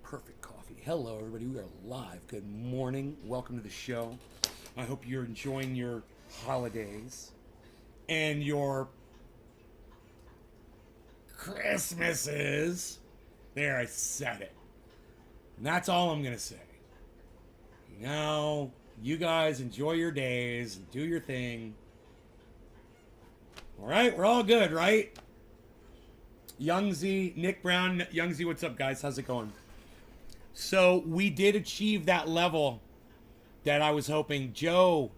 perfect coffee. Hello, everybody. We are live. Good morning. Welcome to the show. I hope you're enjoying your holidays and your Christmases. There, I said it. And that's all I'm going to say. Now, you guys enjoy your days and do your thing. All right, we're all good, right? Young Z, Nick Brown. Young Z, what's up, guys? How's it going? So we did achieve that level that I was hoping. Joe,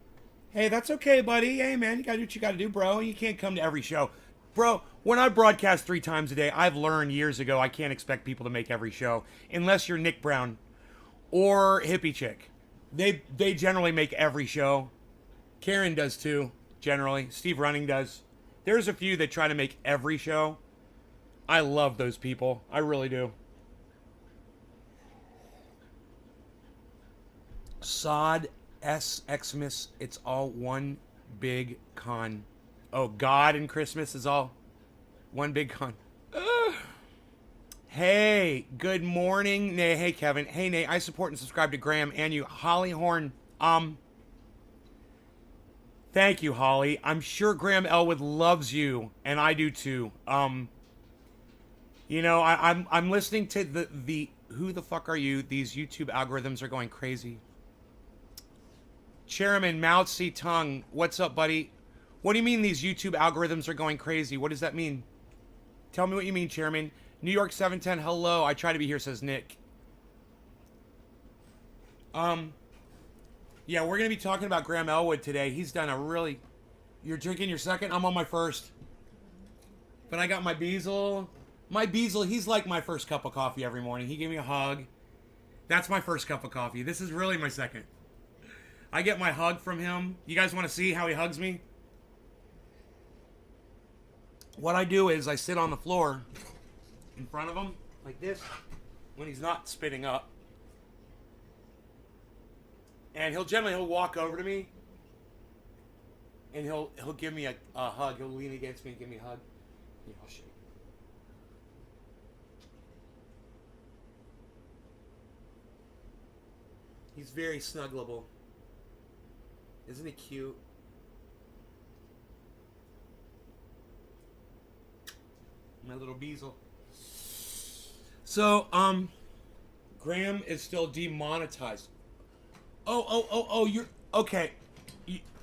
hey, that's okay, buddy. Hey, man, you got to do what you got to do, bro. You can't come to every show. Bro, when I broadcast 3 times a day, I've learned years ago I can't expect people to make every show unless you're Nick Brown or Hippie Chick. They generally make every show. Karen does too, generally. Steve Running does. There's a few that try to make every show. I love those people. I really do. Sod S Xmas, it's all one big con. Oh, God and Christmas is all one big con. Hey, good morning, Nay. Hey, Kevin. Hey, Nay. I support and subscribe to Graham and you, Holly Horn. Thank you, Holly. I'm sure Graham Elwood loves you, and I do too. You know, I'm listening to the who the fuck are you? These YouTube algorithms are going crazy. Chairman Mao Zedong, what's up, buddy? What do you mean these YouTube algorithms are going crazy? What does that mean? Tell me what you mean, Chairman. New York 710, hello. I try to be here, says Nick. Yeah, we're going to be talking about Graham Elwood today. He's done a really... You're drinking your second? I'm on my first. But I got my Beazle. My Beazle, he's like my first cup of coffee every morning. He gave me a hug. That's my first cup of coffee. This is really my second. I get my hug from him. You guys want to see how he hugs me? What I do is I sit on the floor in front of him like this when he's not spitting up. And he'll walk over to me and he'll give me a hug. He'll lean against me and give me a hug. Yeah, I'll show you. He's very snuggleable. Isn't he cute? My little Beazle. So, Graham is still demonetized. Oh, you're... Okay.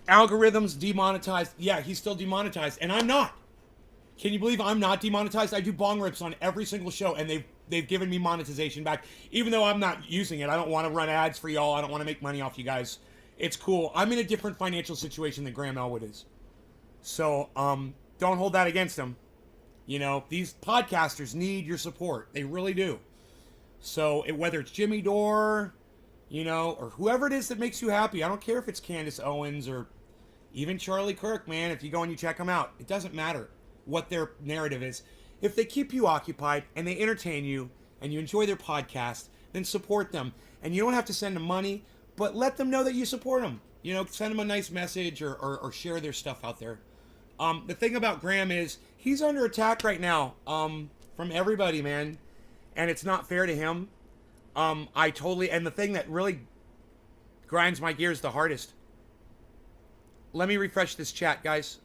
Algorithms demonetized. Yeah, he's still demonetized. And I'm not. Can you believe I'm not demonetized? I do bong rips on every single show, and they've given me monetization back. Even though I'm not using it. I don't want to run ads for y'all. I don't want to make money off you guys. It's cool. I'm in a different financial situation than Graham Elwood is. So, don't hold that against him. You know, these podcasters need your support. They really do. So, whether it's Jimmy Dore, you know, or whoever it is that makes you happy. I don't care if it's Candace Owens or even Charlie Kirk, man. If you go and you check them out, it doesn't matter what their narrative is. If they keep you occupied and they entertain you and you enjoy their podcast, then support them. And you don't have to send them money, but let them know that you support them. You know, send them a nice message or share their stuff out there. The thing about Graham is he's under attack right now from everybody, man. And it's not fair to him. And the thing that really grinds my gears the hardest. Let me refresh this chat, guys.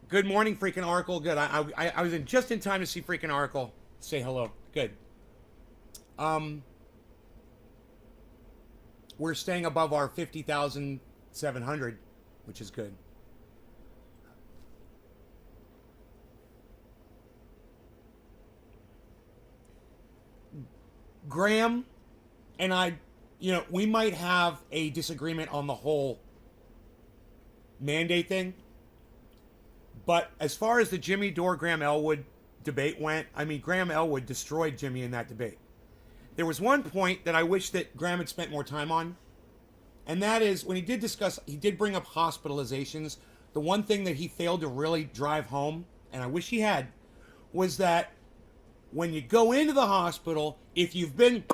Good morning, freaking Oracle. Good. I was just in time to see freaking Oracle say hello. Good. We're staying above our 50,700, which is good. Graham and I, you know, we might have a disagreement on the whole mandate thing. But as far as the Jimmy Dore Graham Elwood debate went, I mean, Graham Elwood destroyed Jimmy in that debate. There was one point that I wish that Graham had spent more time on. And that is when he did bring up hospitalizations. The one thing that he failed to really drive home, and I wish he had, was that when you go into the hospital, if you've been,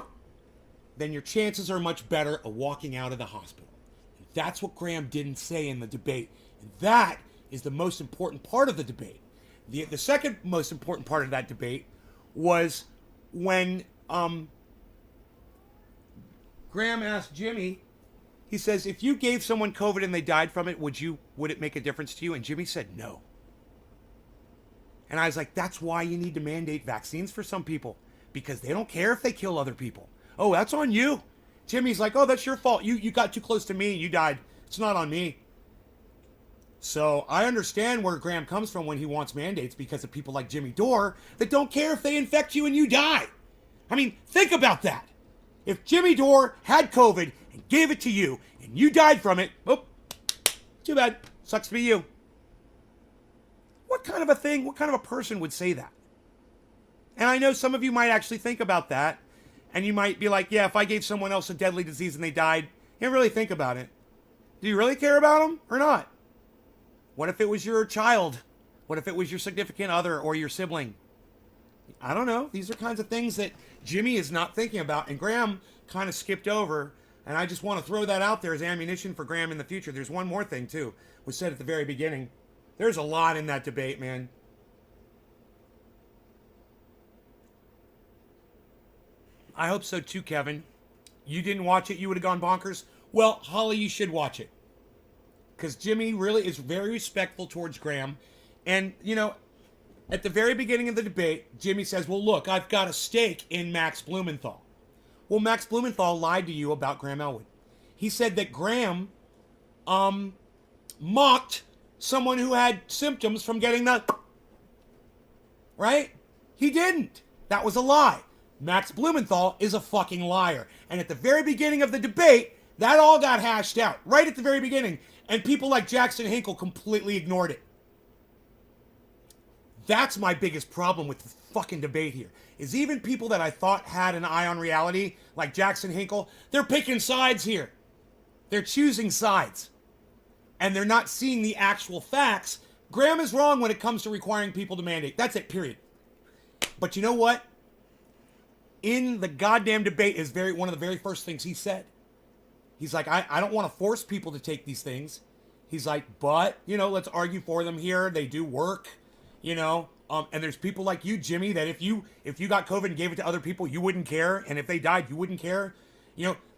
then your chances are much better of walking out of the hospital. And that's what Graham didn't say in the debate. And that is the most important part of the debate. The second most important part of that debate was when Graham asked Jimmy, he says, if you gave someone COVID and they died from it, would it make a difference to you? And Jimmy said no. And I was like, that's why you need to mandate vaccines for some people, because they don't care if they kill other people. Oh, that's on you. Jimmy's like, oh, that's your fault. You got too close to me and you died. It's not on me. So I understand where Graham comes from when he wants mandates, because of people like Jimmy Dore that don't care if they infect you and you die. I mean, think about that. If Jimmy Dore had COVID and gave it to you and you died from it, oh, too bad. Sucks to be you. What kind of a person would say that? And I know some of you might actually think about that, and you might be like, yeah, if I gave someone else a deadly disease and they died, you didn't really think about it. Do you really care about them or not? What if it was your child? What if it was your significant other or your sibling? I don't know. These are kinds of things that Jimmy is not thinking about, and Graham kind of skipped over, and I just want to throw that out there as ammunition for Graham in the future. There's one more thing, too, was said at the very beginning. There's a lot in that debate, man. I hope so too, Kevin. You didn't watch it, you would have gone bonkers. Well, Holly, you should watch it. Because Jimmy really is very respectful towards Graham. And, at the very beginning of the debate, Jimmy says, well, look, I've got a stake in Max Blumenthal. Well, Max Blumenthal lied to you about Graham Elwood. He said that Graham mocked someone who had symptoms from getting the... Right? He didn't. That was a lie. Max Blumenthal is a fucking liar. And at the very beginning of the debate, that all got hashed out. Right at the very beginning. And people like Jackson Hinkle completely ignored it. That's my biggest problem with the fucking debate here. Is even people that I thought had an eye on reality, like Jackson Hinkle, they're picking sides here. They're choosing sides. And they're not seeing the actual facts. Graham is wrong when it comes to requiring people to mandate. That's it, period. But you know what? In the goddamn debate is one of the very first things he said. He's like, I don't want to force people to take these things. He's like, but, let's argue for them here. They do work, and there's people like you, Jimmy, that if you got COVID and gave it to other people, you wouldn't care. And if they died, you wouldn't care.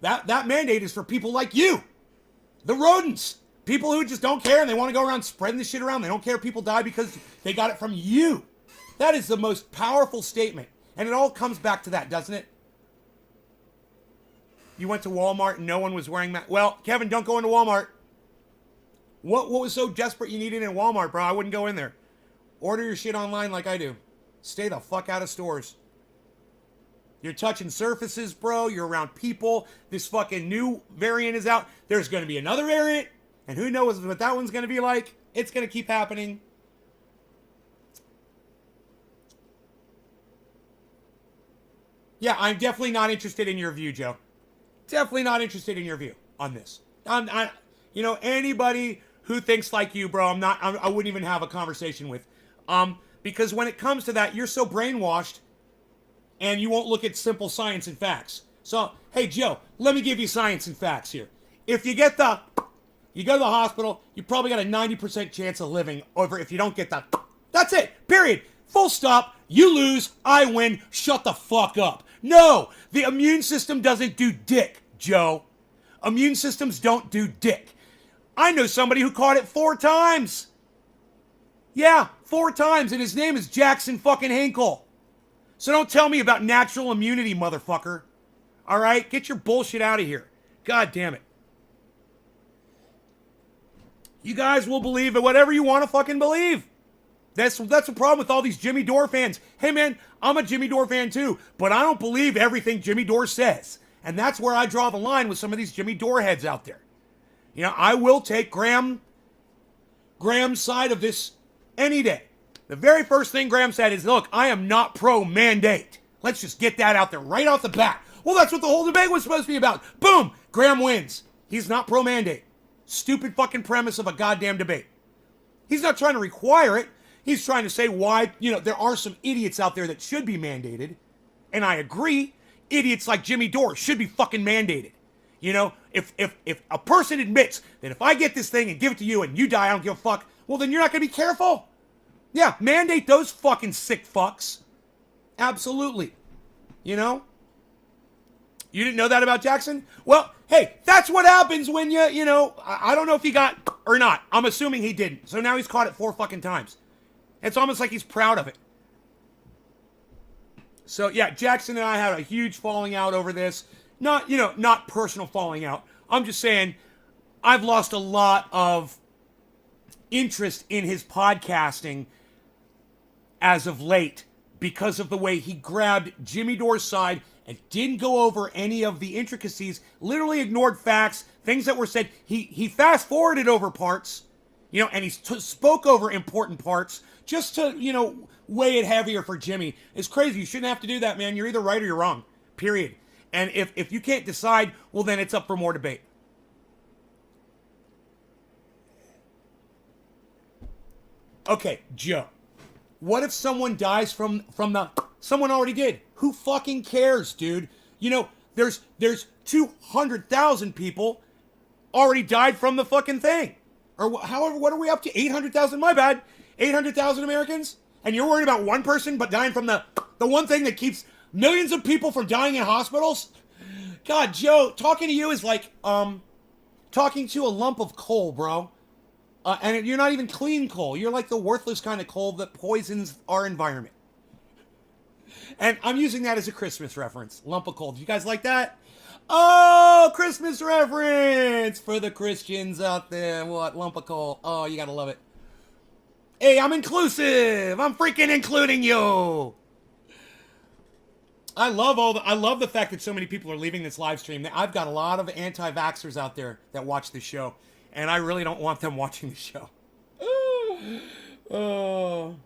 That mandate is for people like you, the rodents, people who just don't care and they want to go around spreading this shit around. They don't care if people die because they got it from you. That is the most powerful statement. And it all comes back to that, doesn't it? You went to Walmart and no one was wearing masks. Well, Kevin, don't go into Walmart. What was so desperate you needed in Walmart, bro? I wouldn't go in there. Order your shit online like I do. Stay the fuck out of stores. You're touching surfaces, bro. You're around people. This fucking new variant is out. There's going to be another variant. And who knows what that one's going to be like. It's going to keep happening. Yeah, I'm definitely not interested in your view, Joe. Definitely not interested in your view on this. Anybody who thinks like you, bro, I wouldn't even have a conversation with. Because when it comes to that, you're so brainwashed and you won't look at simple science and facts. So, hey, Joe, let me give you science and facts here. If you go to the hospital, you probably got a 90% chance of living over if you don't get that. That's it. Period. Full stop. You lose. I win. Shut the fuck up. No, the immune system doesn't do dick, Joe. Immune systems don't do dick. I know somebody who caught it 4 times. Yeah, 4 times, and his name is Jackson fucking Hinkle. So don't tell me about natural immunity, motherfucker. All right? Get your bullshit out of here. God damn it. You guys will believe in whatever you want to fucking believe. That's the problem with all these Jimmy Dore fans. Hey, man, I'm a Jimmy Dore fan too, but I don't believe everything Jimmy Dore says. And that's where I draw the line with some of these Jimmy Dore heads out there. I will take Graham's side of this any day. The very first thing Graham said is, look, I am not pro-mandate. Let's just get that out there right off the bat. Well, that's what the whole debate was supposed to be about. Boom, Graham wins. He's not pro-mandate. Stupid fucking premise of a goddamn debate. He's not trying to require it. He's trying to say why, there are some idiots out there that should be mandated. And I agree. Idiots like Jimmy Dore should be fucking mandated. If a person admits that if I get this thing and give it to you and you die, I don't give a fuck, well, then you're not going to be careful. Yeah, mandate those fucking sick fucks. Absolutely. You know? You didn't know that about Jackson? Well, hey, that's what happens when I don't know if he got or not. I'm assuming he didn't. So now he's caught it 4 fucking times. It's almost like he's proud of it. So, yeah, Jackson and I had a huge falling out over this. Not personal falling out. I'm just saying I've lost a lot of interest in his podcasting as of late because of the way he grabbed Jimmy Dore's side and didn't go over any of the intricacies, literally ignored facts, things that were said. He fast-forwarded over parts, and he spoke over important parts just to, weigh it heavier for Jimmy. It's crazy. You shouldn't have to do that, man. You're either right or you're wrong, period. And if you can't decide, well, then it's up for more debate. Okay, Joe. What if someone dies from the... Someone already did. Who fucking cares, dude? There's 200,000 people already died from the fucking thing. Or however, what are we up to? 800,000? My bad. 800,000 Americans? And you're worried about one person but dying from the one thing that keeps millions of people from dying in hospitals? God, Joe, talking to you is like talking to a lump of coal, bro. And you're not even clean coal. You're like the worthless kind of coal that poisons our environment. And I'm using that as a Christmas reference. Lump of coal. Do you guys like that? Oh, Christmas reference for the Christians out there. What? Lump of coal. Oh, you gotta love it. Hey, I'm inclusive. I'm freaking including you. I love the fact that so many people are leaving this live stream. I've got a lot of anti-vaxxers out there that watch the show, and I really don't want them watching the show. Oh.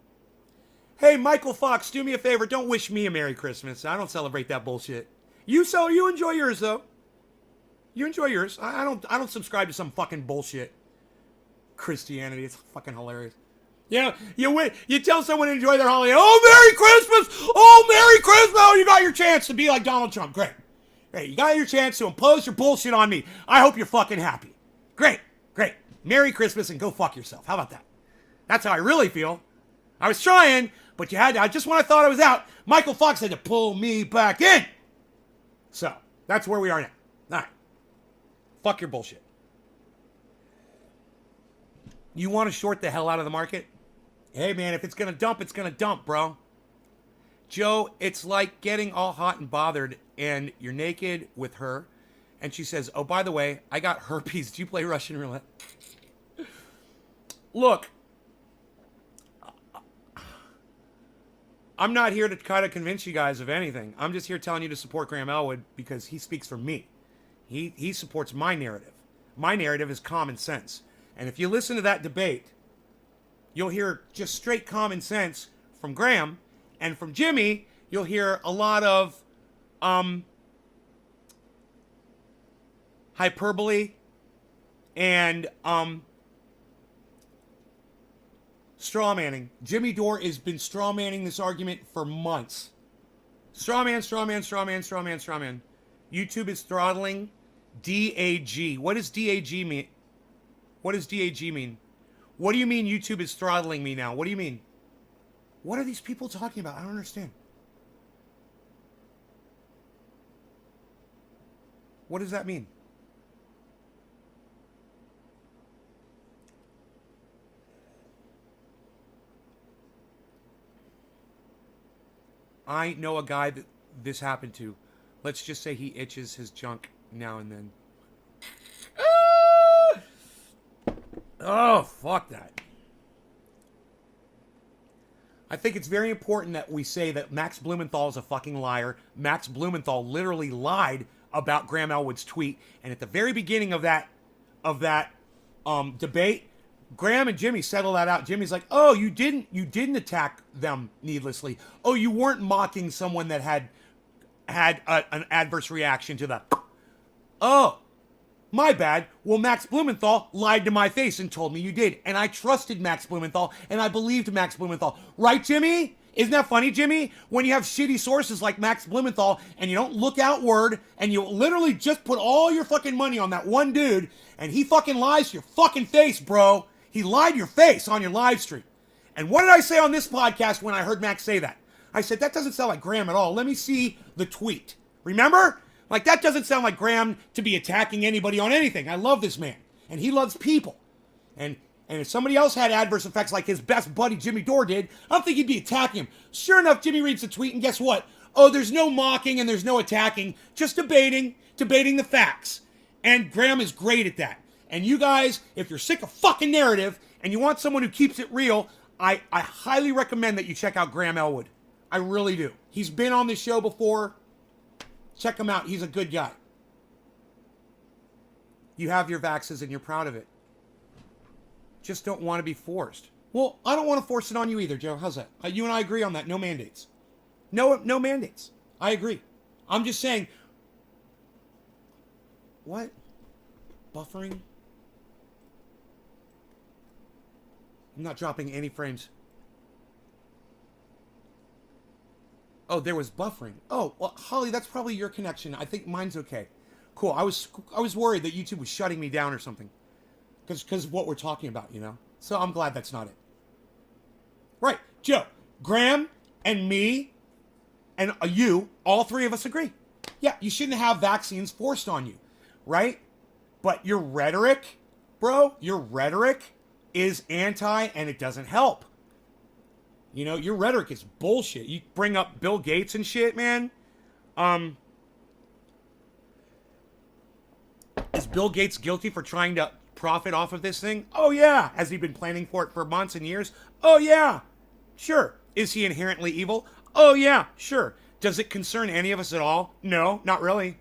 Hey, Michael Fox, do me a favor. Don't wish me a Merry Christmas. I don't celebrate that bullshit. You enjoy yours though. You enjoy yours. I don't subscribe to some fucking bullshit. Christianity. It's fucking hilarious. You tell someone to enjoy their holiday. Oh, Merry Christmas! Oh, Merry Christmas! Oh, you got your chance to be like Donald Trump. Great. You got your chance to impose your bullshit on me. I hope you're fucking happy. Great. Merry Christmas and go fuck yourself. How about that? That's how I really feel. I was trying, but just when I thought I was out, Michael Fox had to pull me back in. So, that's where we are now. All right. Fuck your bullshit. You want to short the hell out of the market? Hey, man, if it's going to dump, it's going to dump, bro. Joe, it's like getting all hot and bothered, and you're naked with her, and she says, oh, by the way, I got herpes. Do you play Russian roulette? Look, I'm not here to kind of convince you guys of anything. I'm just here telling you to support Graham Elwood because he speaks for me. He supports my narrative. My narrative is common sense. And if you listen to that debate, you'll hear just straight common sense from Graham. And from Jimmy, you'll hear a lot of hyperbole and strawmanning. Jimmy Dore has been strawmanning this argument for months. Strawman. YouTube is throttling DAG. What does DAG mean? What does DAG mean? What do you mean YouTube is throttling me now? What do you mean? What are these people talking about? I don't understand. What does that mean? I know a guy that this happened to. Let's just say he itches his junk now and then. Oh, fuck that. I think it's very important that we say that Max Blumenthal is a fucking liar. Max Blumenthal literally lied about Graham Elwood's tweet. And at the very beginning of that debate, Graham and Jimmy settle that out. Jimmy's like, oh, you didn't attack them needlessly. Oh, you weren't mocking someone that had an adverse reaction to that. Oh, my bad. Well, Max Blumenthal lied to my face and told me you did. And I trusted Max Blumenthal, and I believed Max Blumenthal. Right, Jimmy? Isn't that funny, Jimmy? When you have shitty sources like Max Blumenthal, and you don't look outward, and you literally just put all your fucking money on that one dude, and he fucking lies to your fucking face, bro. He lied to your face on your live stream. And what did I say on this podcast when I heard Max say that? I said, that doesn't sound like Graham at all. Let me see the tweet. Remember? Like, that doesn't sound like Graham to be attacking anybody on anything. I love this man. And he loves people. And if somebody else had adverse effects like his best buddy Jimmy Dore did, I don't think he'd be attacking him. Sure enough, Jimmy reads the tweet, and guess what? Oh, there's no mocking and there's no attacking. Just debating the facts. And Graham is great at that. And you guys, if you're sick of fucking narrative and you want someone who keeps it real, I highly recommend that you check out Graham Elwood. I really do. He's been on this show before. Check him out. He's a good guy. You have your vaxes and you're proud of it. Just don't want to be forced. Well, I don't want to force it on you either, Joe. How's that? You and I agree on that. No mandates. No mandates. I agree. I'm just saying. What? Buffering? I'm not dropping any frames. Oh, there was buffering. Oh, well, Holly, that's probably your connection. I think mine's okay. Cool. I was worried that YouTube was shutting me down or something. Because of what we're talking about, you know? So I'm glad that's not it. Right. Joe, Graham and me and you, all three of us agree. Yeah, you shouldn't have vaccines forced on you. Right? But your rhetoric, bro, your rhetoric is anti and it doesn't help. You know, your rhetoric is bullshit. You bring up Bill Gates and shit, man. Is Bill Gates guilty for trying to profit off of this thing? Oh, yeah. Has he been planning for it for months and years? Oh, yeah. Sure. Is he inherently evil? Oh, yeah. Sure. Does it concern any of us at all? No, not really.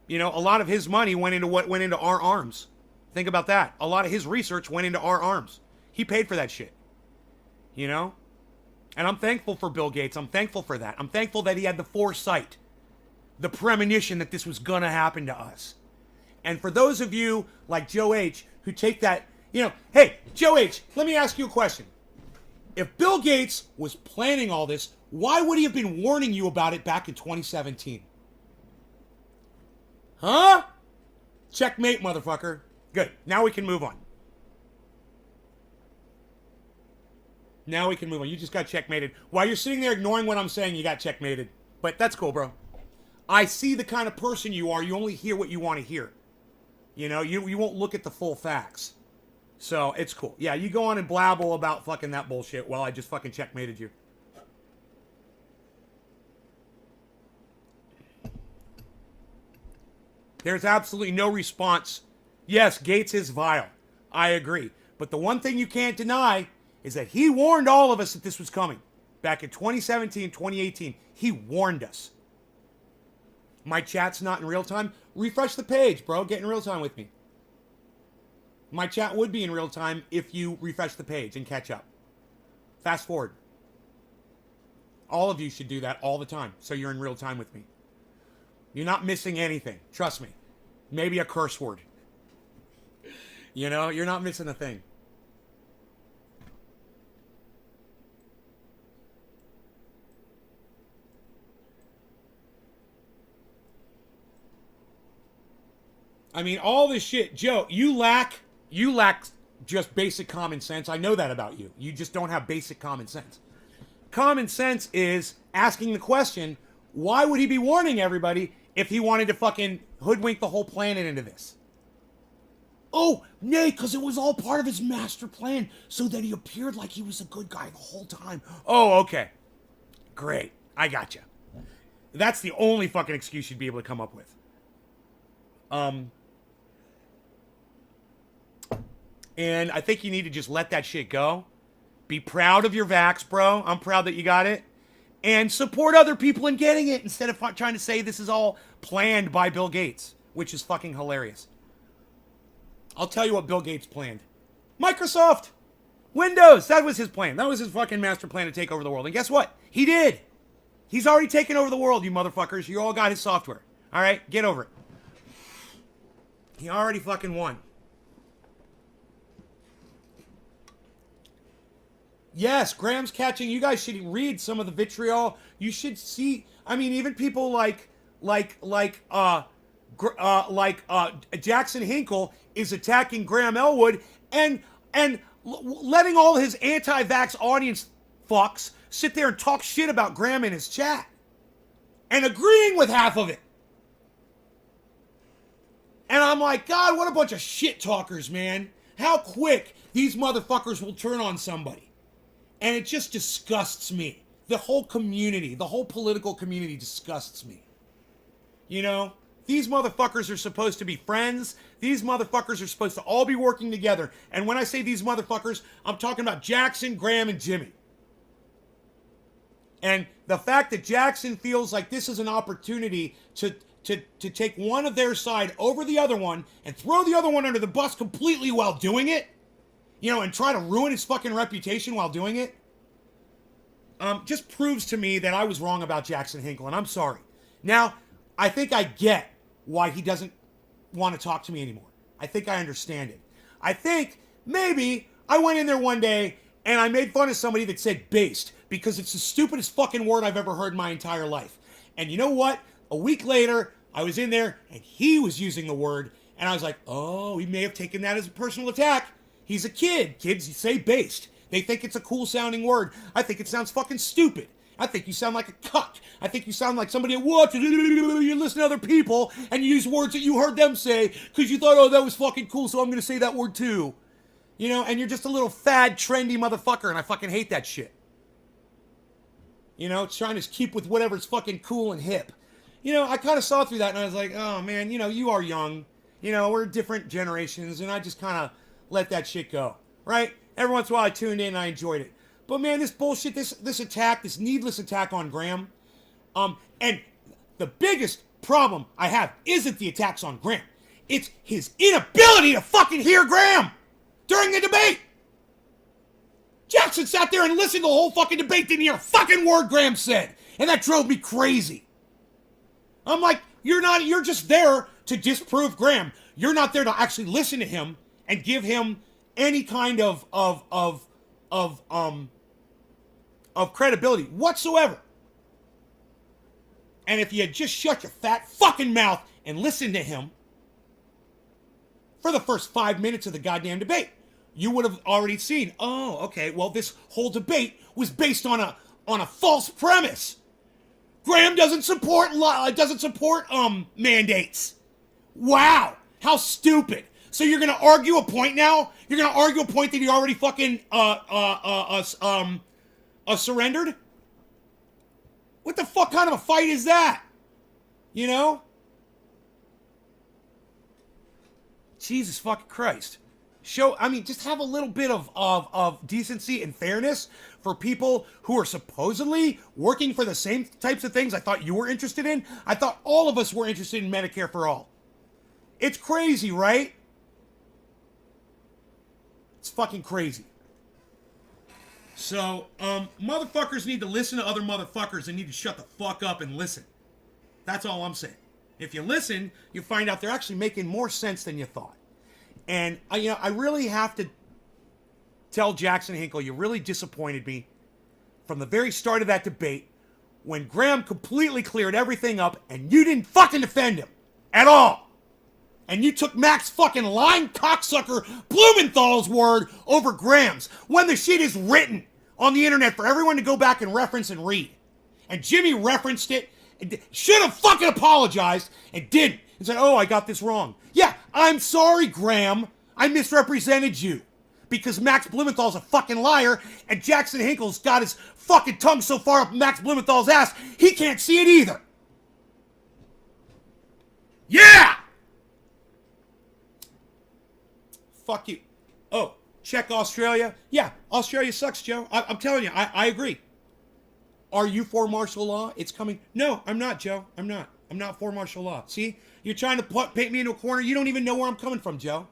You know, a lot of his money went into what went into our arms. Think about that. A lot of his research went into our arms. He paid for that shit. You know? And I'm thankful for Bill Gates. I'm thankful for that. I'm thankful that he had the foresight, the premonition that this was going to happen to us. And for those of you like Joe H. who take that, you know, hey, Joe H., let me ask you a question. If Bill Gates was planning all this, why would he have been warning you about it back in 2017? Huh? Checkmate, motherfucker. Good. Now we can move on. Now we can move on. You just got checkmated. While you're sitting there ignoring what I'm saying, you got checkmated. But that's cool, bro. I see the kind of person you are. You only hear what you want to hear. You know, you won't look at the full facts. So, it's cool. Yeah, you go on and blabble about fucking that bullshit while I just fucking checkmated you. There's absolutely no response. Yes, Gates is vile. I agree. But the one thing you can't deny is that he warned all of us that this was coming. Back in 2017, 2018, he warned us. My chat's not in real time. Refresh the page, bro. Get in real time with me. My chat would be in real time if you refresh the page and catch up. Fast forward. All of you should do that all the time, so you're in real time with me. You're not missing anything. Trust me. Maybe a curse word. You know, you're not missing a thing. I mean, all this shit, Joe, you lack just basic common sense. I know that about you. You just don't have basic common sense. Common sense is asking the question, why would he be warning everybody if he wanted to fucking hoodwink the whole planet into this? Oh, nay, because it was all part of his master plan so that he appeared like he was a good guy the whole time. Oh, okay. Great. I gotcha. That's the only fucking excuse you'd be able to come up with. And I think you need to just let that shit go. Be proud of your vax, bro. I'm proud that you got it. And support other people in getting it instead of trying to say this is all planned by Bill Gates, which is fucking hilarious. I'll tell you what Bill Gates planned. Microsoft! Windows! That was his plan. That was his fucking master plan to take over the world. And guess what? He did. He's already taken over the world, you motherfuckers. You all got his software. All right? Get over it. He already fucking won. Yes, Graham's catching. You guys should read some of the vitriol. You should see. I mean, even people like Jackson Hinkle is attacking Graham Elwood and letting all his anti-vax audience fucks sit there and talk shit about Graham in his chat and agreeing with half of it. And I'm like, God, what a bunch of shit talkers, man. How quick these motherfuckers will turn on somebody. And it just disgusts me. The whole community, the whole political community disgusts me. You know, these motherfuckers are supposed to be friends. These motherfuckers are supposed to all be working together. And when I say these motherfuckers, I'm talking about Jackson, Graham, and Jimmy. And the fact that Jackson feels like this is an opportunity to take one of their side over the other one and throw the other one under the bus completely while doing it, you know, and try to ruin his fucking reputation while doing it, just proves to me that I was wrong about Jackson Hinkle, and I'm sorry. Now, I think I get why he doesn't want to talk to me anymore. I think I understand it. I think maybe I went in there one day and I made fun of somebody that said based, because it's the stupidest fucking word I've ever heard in my entire life. And you know what? A week later, I was in there and he was using the word, and I was like, oh, he may have taken that as a personal attack. He's a kid. Kids say based. They think it's a cool sounding word. I think it sounds fucking stupid. I think you sound like a cuck. I think you sound like somebody at what? You listen to other people and you use words that you heard them say because you thought, oh, that was fucking cool, so I'm going to say that word too. You know, and you're just a little fad, trendy motherfucker, and I fucking hate that shit. You know, trying to keep with whatever's fucking cool and hip. You know, I kind of saw through that and I was like, oh man, you know, you are young. You know, we're different generations, and I just kind of let that shit go, right? Every once in a while I tuned in and I enjoyed it. But man, this bullshit, this attack, this needless attack on Graham, and the biggest problem I have isn't the attacks on Graham. It's his inability to fucking hear Graham during the debate. Jackson sat there and listened to the whole fucking debate, didn't hear a fucking word Graham said. And that drove me crazy. I'm like, you're just there to disprove Graham. You're not there to actually listen to him and give him any kind of credibility whatsoever. And if you had just shut your fat fucking mouth and listened to him for the first 5 minutes of the goddamn debate, you would have already seen, oh, okay, well, this whole debate was based on a false premise. Graham doesn't support mandates. Wow, how stupid. So you're going to argue a point now? You're going to argue a point that he already fucking surrendered? What the fuck kind of a fight is that? You know? Jesus fucking Christ. Just have a little bit of decency and fairness for people who are supposedly working for the same types of things I thought you were interested in. I thought all of us were interested in Medicare for all. It's crazy, right? It's fucking crazy. So, motherfuckers need to listen to other motherfuckers. They need to shut the fuck up and listen. That's all I'm saying. If you listen, you find out they're actually making more sense than you thought. And, I really have to tell Jackson Hinkle, you really disappointed me from the very start of that debate when Graham completely cleared everything up and you didn't fucking defend him at all. And you took Mac's fucking lying cocksucker Blumenthal's word over Graham's when the shit is written on the internet for everyone to go back and reference and read. And Jimmy referenced it, and should have fucking apologized, and didn't. And said, oh, I got this wrong. Yeah, I'm sorry, Graham. I misrepresented you. Because Max Blumenthal's a fucking liar, and Jackson Hinkle's got his fucking tongue so far up Max Blumenthal's ass, he can't see it either. Yeah! Fuck you. Oh, check Australia. Yeah, Australia sucks, Joe. I'm telling you, I agree. Are you for martial law? It's coming. No, I'm not, Joe. I'm not. I'm not for martial law. See? You're trying to paint me into a corner. You don't even know where I'm coming from, Joe.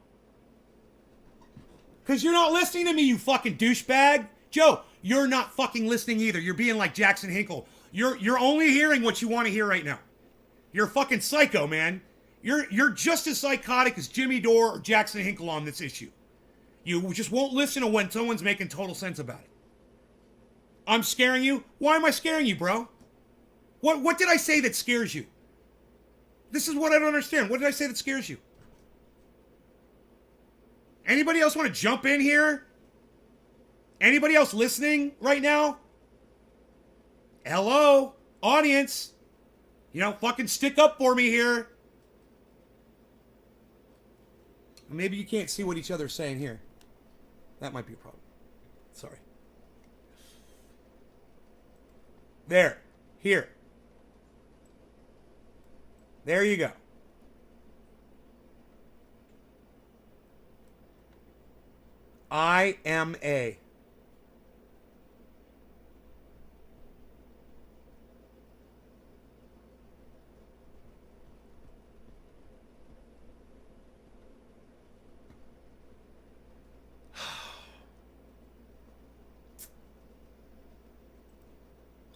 Because you're not listening to me, you fucking douchebag. Joe, you're not fucking listening either. You're being like Jackson Hinkle. You're only hearing what you want to hear right now. You're a fucking psycho, man. You're just as psychotic as Jimmy Dore or Jackson Hinkle on this issue. You just won't listen to when someone's making total sense about it. I'm scaring you? Why am I scaring you, bro? What did I say that scares you? This is what I don't understand. What did I say that scares you? Anybody else want to jump in here? Anybody else listening right now? Hello, audience. You know, fucking stick up for me here. Maybe you can't see what each other's saying here. That might be a problem. Sorry. There. Here. There you go. I am a.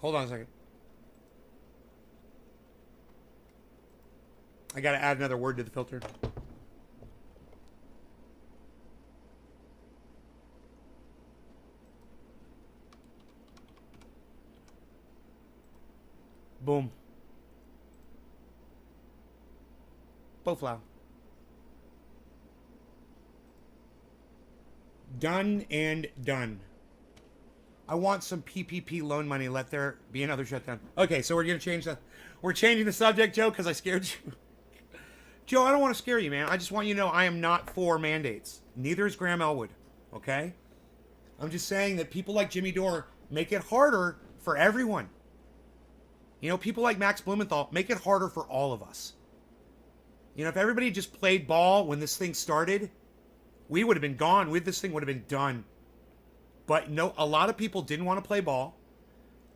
Hold on a second. I gotta add another word to the filter. Boom. Bowflower. Done and done. I want some PPP loan money. Let there be another shutdown. Okay, so we're gonna change the. We're changing the subject, Joe, because I scared you. Joe, I don't want to scare you, man. I just want you to know I am not for mandates. Neither is Graham Elwood. Okay? I'm just saying that people like Jimmy Dore make it harder for everyone. You know, people like Max Blumenthal make it harder for all of us. You know, if everybody just played ball when this thing started, we would have been gone. This thing would have been done. But no, a lot of people didn't want to play ball.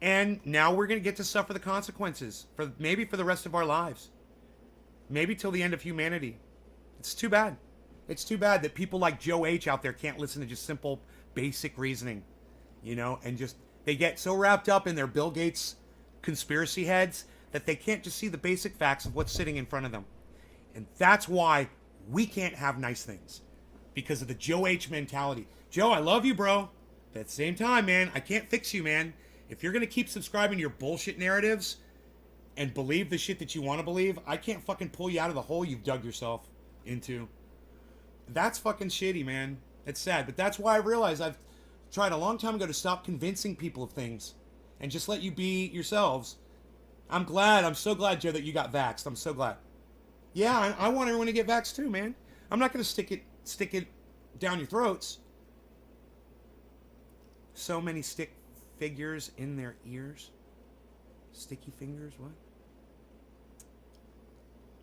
And now we're going to get to suffer the consequences for maybe for the rest of our lives. Maybe till the end of humanity. It's too bad. It's too bad that people like Joe H out there can't listen to just simple, basic reasoning. You know, and just, they get so wrapped up in their Bill Gates conspiracy heads that they can't just see the basic facts of what's sitting in front of them. And that's why we can't have nice things. Because of the Joe H mentality. Joe, I love you, bro. But at the same time, man, I can't fix you, man. If you're going to keep subscribing to your bullshit narratives and believe the shit that you want to believe, I can't fucking pull you out of the hole you've dug yourself into. That's fucking shitty, man. It's sad. But that's why I realized I've tried a long time ago to stop convincing people of things and just let you be yourselves. I'm so glad, Joe, that you got vaxxed. I'm so glad. Yeah, I want everyone to get vaxxed too, man. I'm not going to stick it down your throats. So many stick figures in their ears. Sticky fingers, what?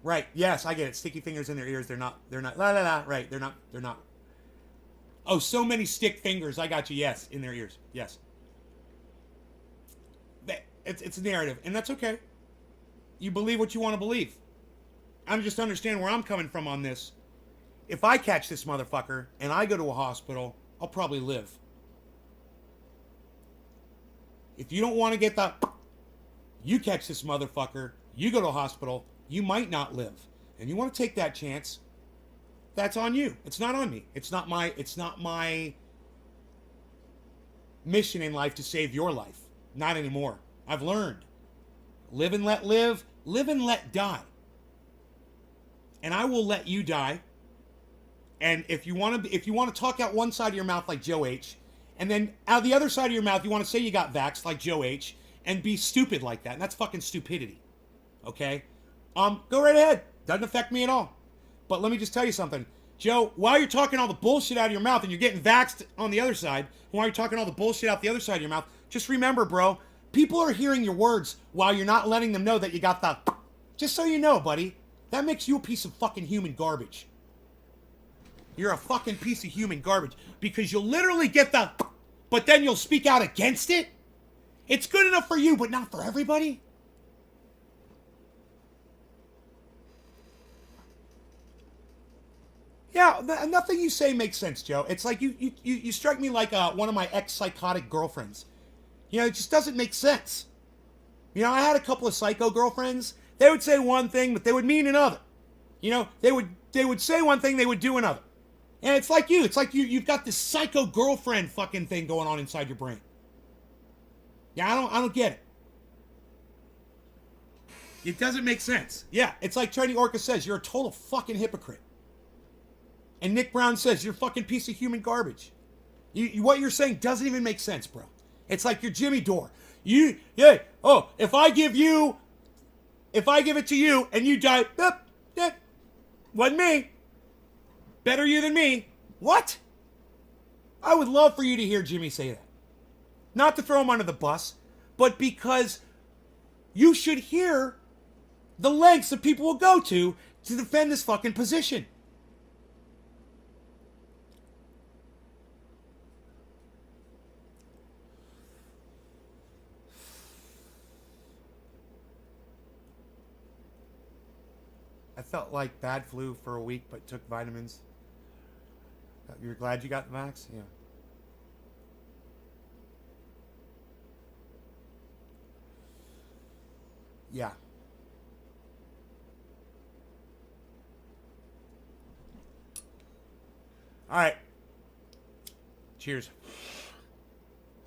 Right, yes, I get it. Sticky fingers in their ears. They're not, right, they're not. Oh, so many stick fingers. I got you, yes, in their ears. Yes. It's a narrative, and that's okay. You believe what you want to believe. I'm just understand where I'm coming from on this. If I catch this motherfucker and I go to a hospital, I'll probably live. If you don't want to get that, you catch this motherfucker, you go to a hospital, you might not live. And you want to take that chance, that's on you. It's not on me. It's not my mission in life to save your life. Not anymore. I've learned. Live and let live, live and let die. And I will let you die. And if you want to talk out one side of your mouth like Joe H, and then out the other side of your mouth you want to say you got vaxxed like Joe H, and be stupid like that, and that's fucking stupidity. Okay? Go right ahead. Doesn't affect me at all. But let me just tell you something. Joe, while you're talking all the bullshit out of your mouth and you're getting vaxxed on the other side, while you're talking all the bullshit out the other side of your mouth, just remember, bro, people are hearing your words while you're not letting them know that you got the... Just so you know, buddy, that makes you a piece of fucking human garbage. You're a fucking piece of human garbage. Because you'll literally get the... But then you'll speak out against it? It's good enough for you, but not for everybody? Yeah, nothing you say makes sense, Joe. It's like you strike me like one of my ex-psychotic girlfriends. You know, it just doesn't make sense. You know, I had a couple of psycho girlfriends. They would say one thing, but they would mean another. You know, they would say one thing, they would do another. And it's like you. It's like you've got this psycho girlfriend fucking thing going on inside your brain. Yeah, I don't get it. It doesn't make sense. Yeah, it's like Tony Orca says, you're a total fucking hypocrite. And Nick Brown says, you're a fucking piece of human garbage. What you're saying doesn't even make sense, bro. It's like you're Jimmy Dore. If I give it to you and you die, wasn't me. Better you than me. What? I would love for you to hear Jimmy say that. Not to throw him under the bus, but because you should hear the lengths that people will go to defend this fucking position. I felt like bad flu for a week, but took vitamins. You're glad you got the max? Yeah. Yeah. All right. Cheers.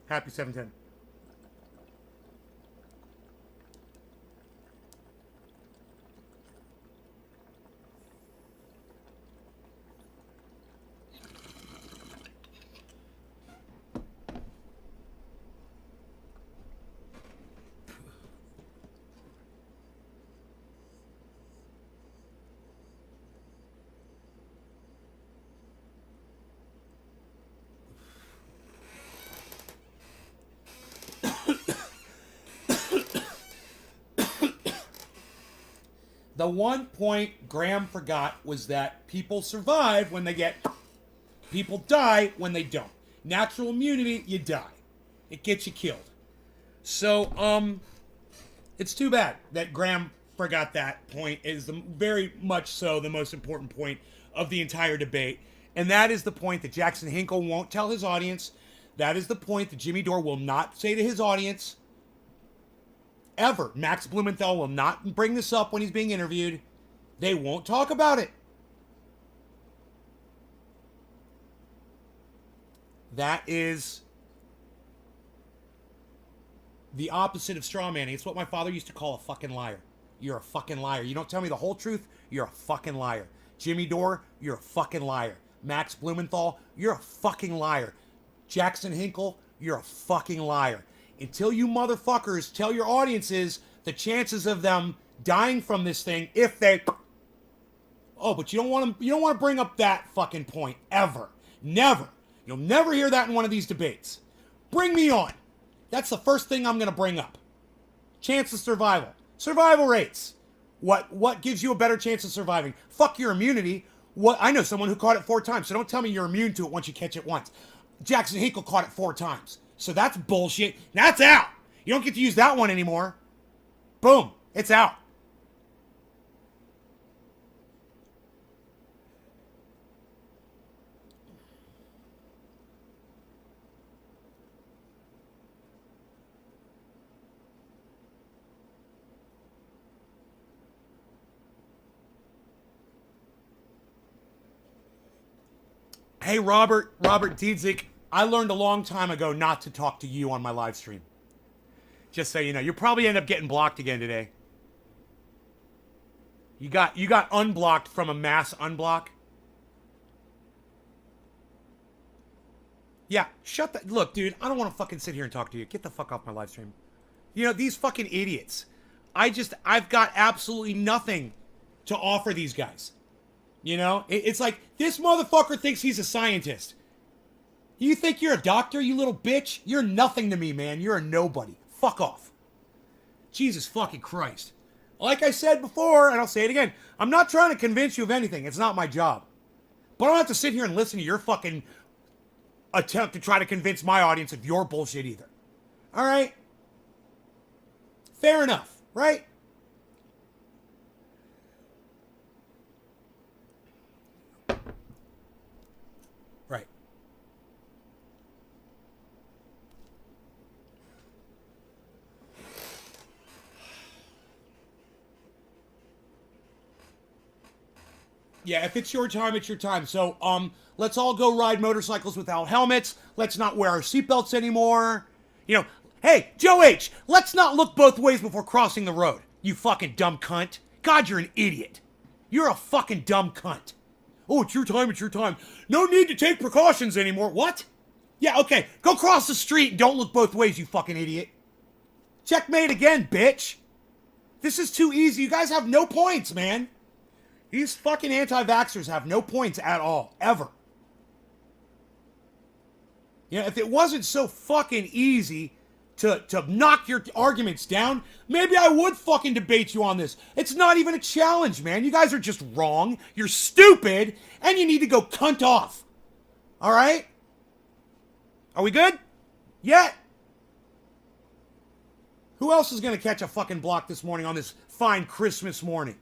Happy 710. The one point Graham forgot was that people survive when they get... People die when they don't. Natural immunity, you die. It gets you killed. So, it's too bad that Graham forgot that point. It is very much so the most important point of the entire debate. And that is the point that Jackson Hinkle won't tell his audience. That is the point that Jimmy Dore will not say to his audience. Ever. Max Blumenthal will not bring this up when he's being interviewed. They won't talk about it. That is the opposite of straw manning. It's what my father used to call a fucking liar. You're a fucking liar. You don't tell me the whole truth, you're a fucking liar. Jimmy Dore, you're a fucking liar. Max Blumenthal, you're a fucking liar. Jackson Hinkle, you're a fucking liar. Until you motherfuckers tell your audiences the chances of them dying from this thing if they... Oh, but you don't want to bring up that fucking point ever. Never. You'll never hear that in one of these debates. Bring me on. That's the first thing I'm going to bring up. Chance of survival. Survival rates. What gives you a better chance of surviving? Fuck your immunity. I know someone who caught it 4 times, so don't tell me you're immune to it once you catch it once. Jackson Hinkle caught it 4 times. So that's bullshit. That's out. You don't get to use that one anymore. Boom. It's out. Hey, Robert Diedzik, I learned a long time ago not to talk to you on my live stream. Just so you know, you'll probably end up getting blocked again today. You got unblocked from a mass unblock. Yeah, shut that. Look, dude, I don't want to fucking sit here and talk to you. Get the fuck off my live stream. You know, these fucking idiots. I've got absolutely nothing to offer these guys. You know, it's like, this motherfucker thinks he's a scientist. You think you're a doctor, you little bitch? You're nothing to me, man. You're a nobody. Fuck off. Jesus fucking Christ. Like I said before, and I'll say it again, I'm not trying to convince you of anything. It's not my job. But I don't have to sit here and listen to your fucking attempt to try to convince my audience of your bullshit either. All right? Fair enough, right? Right. Yeah, if it's your time, it's your time. So, let's all go ride motorcycles without helmets. Let's not wear our seatbelts anymore. You know, hey, Joe H., let's not look both ways before crossing the road. You fucking dumb cunt. God, you're an idiot. You're a fucking dumb cunt. Oh, it's your time, it's your time. No need to take precautions anymore. What? Yeah, okay. Go cross the street and don't look both ways, you fucking idiot. Checkmate again, bitch. This is too easy. You guys have no points, man. These fucking anti-vaxxers have no points at all, ever. You know, if it wasn't so fucking easy to knock your arguments down, maybe I would fucking debate you on this. It's not even a challenge, man. You guys are just wrong. You're stupid, and you need to go cunt off. All right? Are we good? Yeah. Who else is going to catch a fucking block this morning on this fine Christmas morning?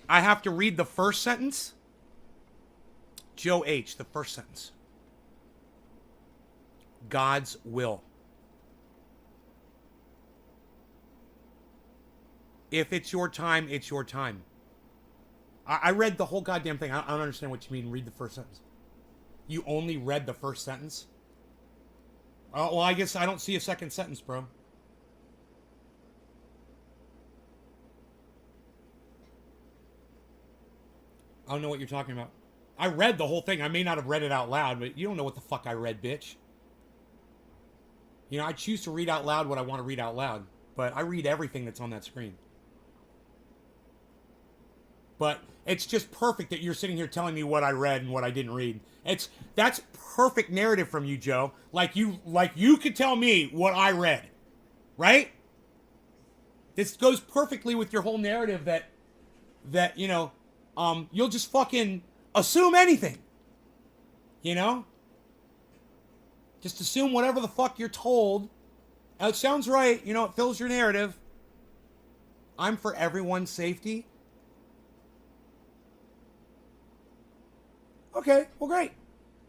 I have to read the first sentence. Joe H., the first sentence. God's will. If it's your time, it's your time. I read the whole goddamn thing. I don't understand what you mean, read the first sentence. You only read the first sentence? Oh, well, I guess I don't see a second sentence, bro. I don't know what you're talking about. I read the whole thing. I may not have read it out loud, but you don't know what the fuck I read, bitch. You know, I choose to read out loud what I want to read out loud, but I read everything that's on that screen. But it's just perfect that you're sitting here telling me what I read and what I didn't read. That's perfect narrative from you, Joe. Like you could tell me what I read, right? This goes perfectly with your whole narrative that you know, you'll just fucking assume anything, you know? Just assume whatever the fuck you're told. It sounds right, you know, it fills your narrative. I'm for everyone's safety. Okay, well, great.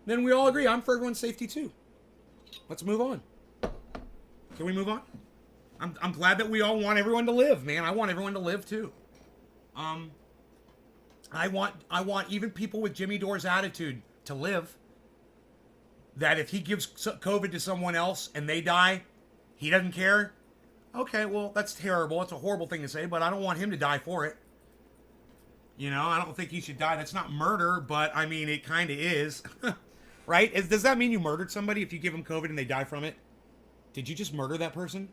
Then we all agree I'm for everyone's safety too. Let's move on. Can we move on? I'm glad that we all want everyone to live, man. I want everyone to live too. I want even people with Jimmy Dore's attitude to live. That if he gives COVID to someone else and they die, he doesn't care. Okay, well, that's terrible. It's a horrible thing to say, but I don't want him to die for it. You know, I don't think he should die. That's not murder, but I mean, it kind of is. Right? Does that mean you murdered somebody if you give them COVID and they die from it? Did you just murder that person?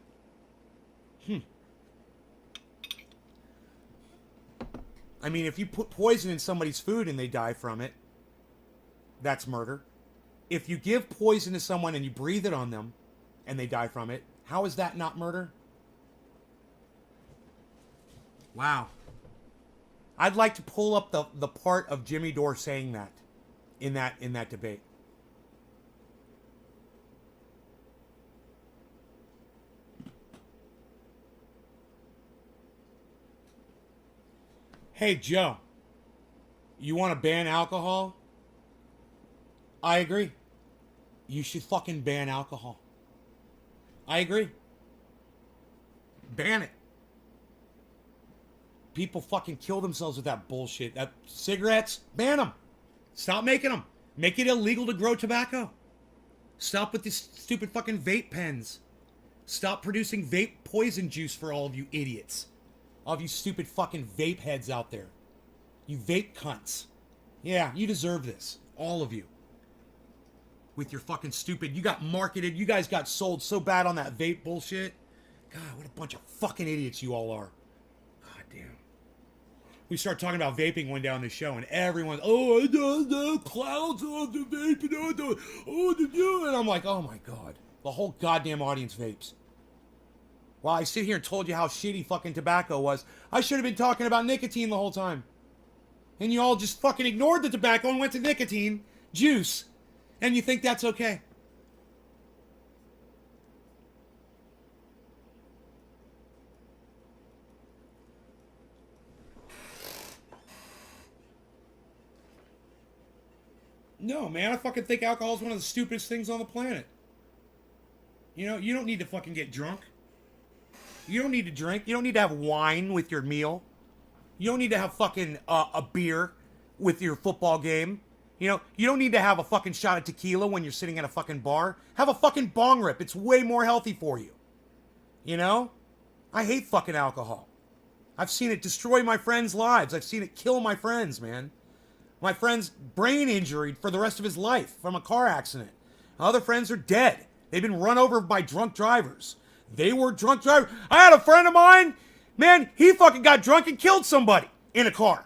I mean, if you put poison in somebody's food and they die from it, that's murder. If you give poison to someone and you breathe it on them and they die from it, how is that not murder? Wow. I'd like to pull up the part of Jimmy Dore saying that in that debate. Hey, Joe, you want to ban alcohol? I agree. You should fucking ban alcohol. I agree. Ban it. People fucking kill themselves with that bullshit. That cigarettes, ban them. Stop making them. Make it illegal to grow tobacco. Stop with this stupid fucking vape pens. Stop producing vape poison juice for all of you idiots. All of you stupid fucking vape heads out there. You vape cunts. Yeah, you deserve this. All of you. With your fucking stupid, you got marketed, you guys got sold so bad on that vape bullshit. God, what a bunch of fucking idiots you all are. God damn. We start talking about vaping one day on the show, and everyone's, oh, the clouds of the vaping, and I'm like, oh my God. The whole goddamn audience vapes. While I sit here and told you how shitty fucking tobacco was, I should have been talking about nicotine the whole time. And you all just fucking ignored the tobacco and went to nicotine, juice, and you think that's okay. No, man, I fucking think alcohol is one of the stupidest things on the planet. You know, you don't need to fucking get drunk. You don't need to drink. You don't need to have wine with your meal. You don't need to have fucking a beer with your football game. You know, you don't need to have a fucking shot of tequila when you're sitting at a fucking bar. Have a fucking bong rip. It's way more healthy for you. You know? I hate fucking alcohol. I've seen it destroy my friends' lives. I've seen it kill my friends, man. My friend's brain injured for the rest of his life from a car accident. Other friends are dead. They've been run over by drunk drivers. They were drunk drivers. I had a friend of mine, man, he fucking got drunk and killed somebody in a car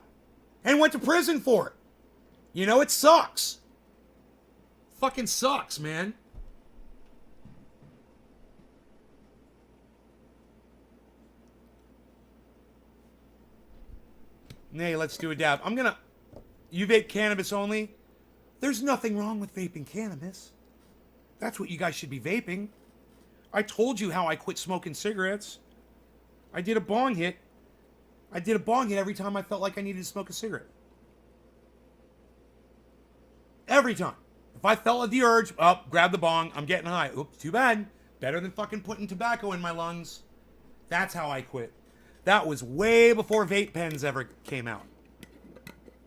and went to prison for it. You know, it sucks. Fucking sucks, man. Nay, let's do a dab. You vape cannabis only? There's nothing wrong with vaping cannabis. That's what you guys should be vaping. I told you how I quit smoking cigarettes. I did a bong hit. I did a bong hit every time I felt like I needed to smoke a cigarette. Every time. If I felt the urge, grab the bong, I'm getting high. Oops, too bad. Better than fucking putting tobacco in my lungs. That's how I quit. That was way before vape pens ever came out.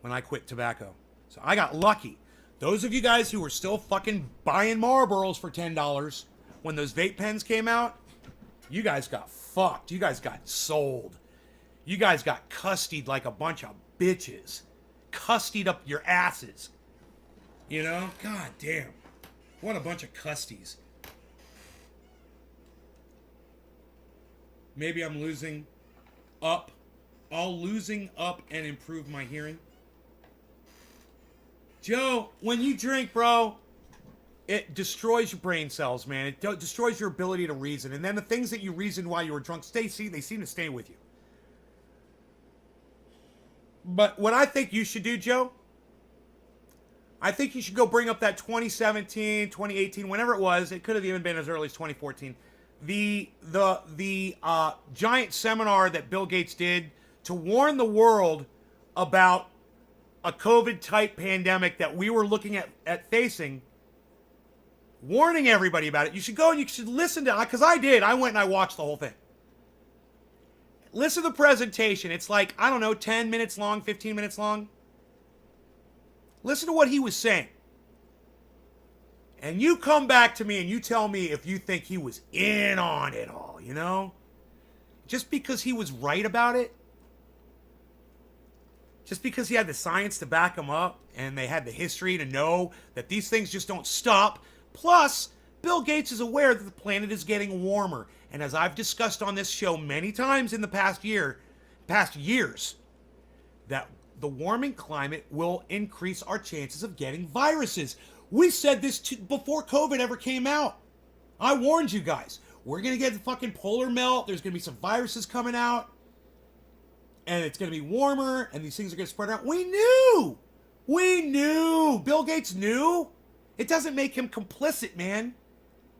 When I quit tobacco. So I got lucky. Those of you guys who were still fucking buying Marlboros for $10 when those vape pens came out, you guys got fucked. You guys got sold. You guys got custied like a bunch of bitches. Custied up your asses. You know? God damn. What a bunch of custies. Maybe I'm losing up. I'll losing up and improve my hearing. Joe, when you drink, bro, it destroys your brain cells, man. It destroys your ability to reason. And then the things that you reasoned while you were drunk, they seem to stay with you. But what I think you should do, Joe, I think you should go bring up that 2017, 2018, whenever it was. It could have even been as early as 2014. The giant seminar that Bill Gates did to warn the world about a COVID-type pandemic that we were looking at facing, warning everybody about it. You should go and you should listen to it, because I did. I went and I watched the whole thing. Listen to the presentation. It's like, I don't know, 10 minutes long, 15 minutes long. Listen to what he was saying. And you come back to me and you tell me if you think he was in on it all, you know? Just because he was right about it, just because he had the science to back him up and they had the history to know that these things just don't stop. Plus, Bill Gates is aware that the planet is getting warmer. And as I've discussed on this show many times in the past years, that the warming climate will increase our chances of getting viruses. We said this before COVID ever came out. I warned you guys. We're going to get the fucking polar melt. There's going to be some viruses coming out. And it's going to be warmer. And these things are going to spread out. We knew. We knew. Bill Gates knew. It doesn't make him complicit, man.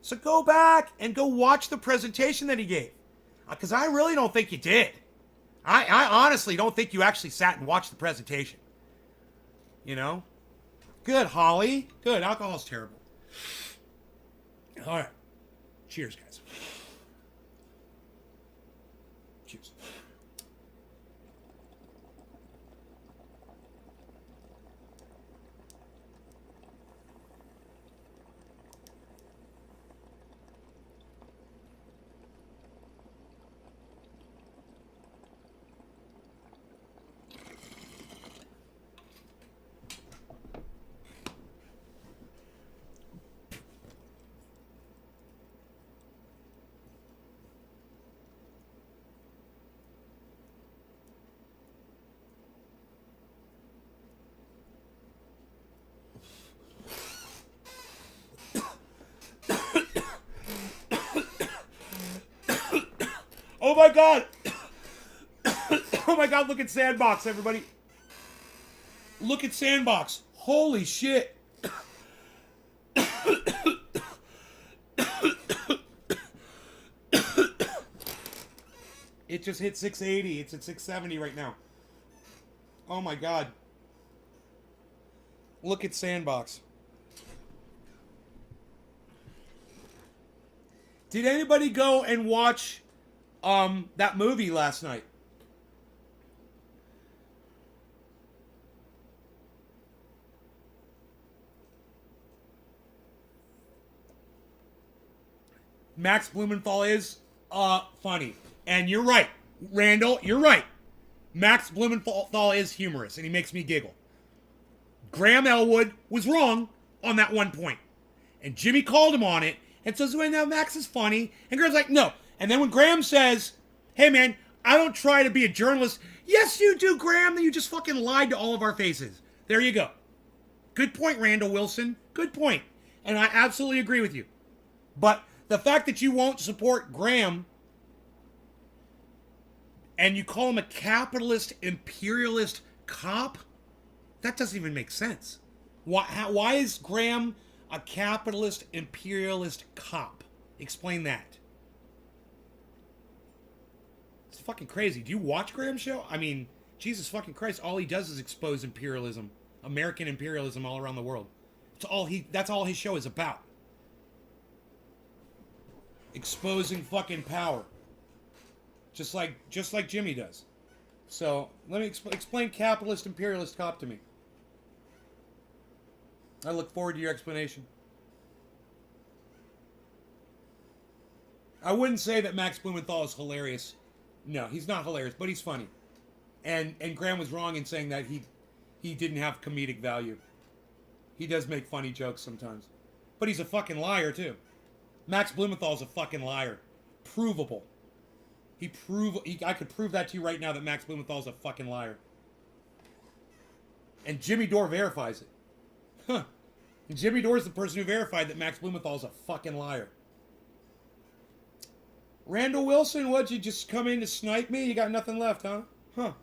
So go back and go watch the presentation that he gave. Because I really don't think you did. I honestly don't think you actually sat and watched the presentation. You know? Good, Holly. Good. Alcohol's terrible. All right. Cheers, guys. Cheers. Oh my God! Oh my God, look at Sandbox, everybody. Look at Sandbox. Holy shit. It just hit 680. It's at 670 right now. Oh my God. Look at Sandbox. Did anybody go and watch that movie last night? Max Blumenthal is funny. And you're right, Randall, you're right. Max Blumenthal is humorous and he makes me giggle. Graham Elwood was wrong on that one point. And Jimmy called him on it and says, well, now Max is funny. And Graham's like, no. And then when Graham says, hey, man, I don't try to be a journalist. Yes, you do, Graham. Then you just fucking lied to all of our faces. There you go. Good point, Randall Wilson. Good point. And I absolutely agree with you. But the fact that you won't support Graham and you call him a capitalist, imperialist cop, that doesn't even make sense. Why is Graham a capitalist, imperialist cop? Explain that. It's fucking crazy. Do you watch Graham's show? I mean, Jesus fucking Christ, all he does is expose imperialism, American imperialism all around the world. That's all his show is about. Exposing fucking power. Just like Jimmy does. So, let me explain capitalist, imperialist cop to me. I look forward to your explanation. I wouldn't say that Max Blumenthal is hilarious. No, he's not hilarious, but he's funny. And Graham was wrong in saying that he didn't have comedic value. He does make funny jokes sometimes. But he's a fucking liar, too. Max Blumenthal's a fucking liar. Provable. I could prove that to you right now that Max Blumenthal's a fucking liar. And Jimmy Dore verifies it. Huh. And Jimmy Dore's the person who verified that Max Blumenthal's a fucking liar. Randall Wilson, what'd you just come in to snipe me? You got nothing left, huh? Huh.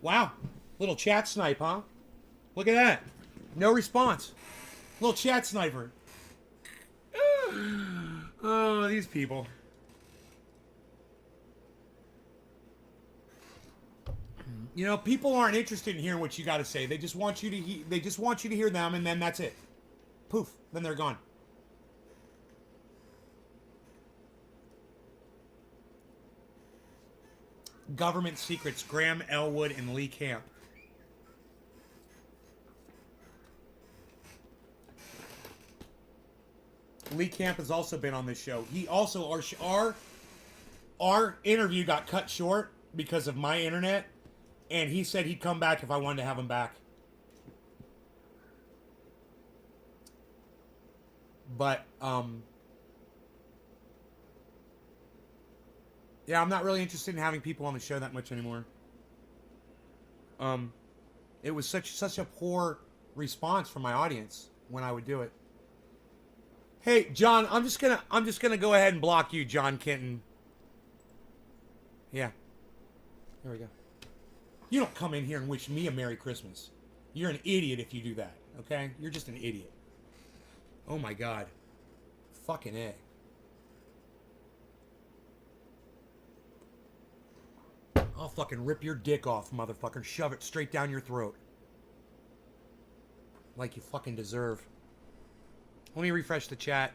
Wow. Little chat snipe, huh? Look at that. No response. Little chat sniper. Oh, these people. You know, people aren't interested in hearing what you got to say. They just want you to they just want you to hear them, and then that's it. Poof. Then they're gone. Government secrets. Graham Elwood and Lee Camp. Lee Camp has also been on this show. He also our interview got cut short because of my internet. And he said he'd come back if I wanted to have him back. But, yeah, I'm not really interested in having people on the show that much anymore. It was such a poor response from my audience when I would do it. Hey, John, I'm just gonna go ahead and block you, John Kenton. Yeah. There we go. You don't come in here and wish me a Merry Christmas. You're an idiot if you do that, okay? You're just an idiot. Oh my God. Fucking A. I'll fucking rip your dick off, motherfucker. Shove it straight down your throat. Like you fucking deserve. Let me refresh the chat.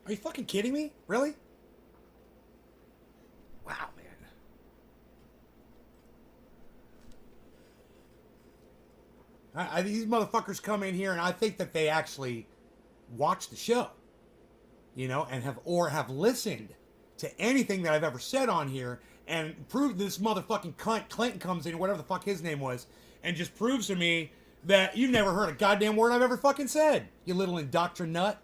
Are you fucking kidding me? Really? Wow, man. These motherfuckers come in here and I think that they actually watch the show, you know, and have listened to anything that I've ever said on here and proved this motherfucking cunt Clinton comes in, whatever the fuck his name was, and just proves to me that you've never heard a goddamn word I've ever fucking said, you little indoctrinut.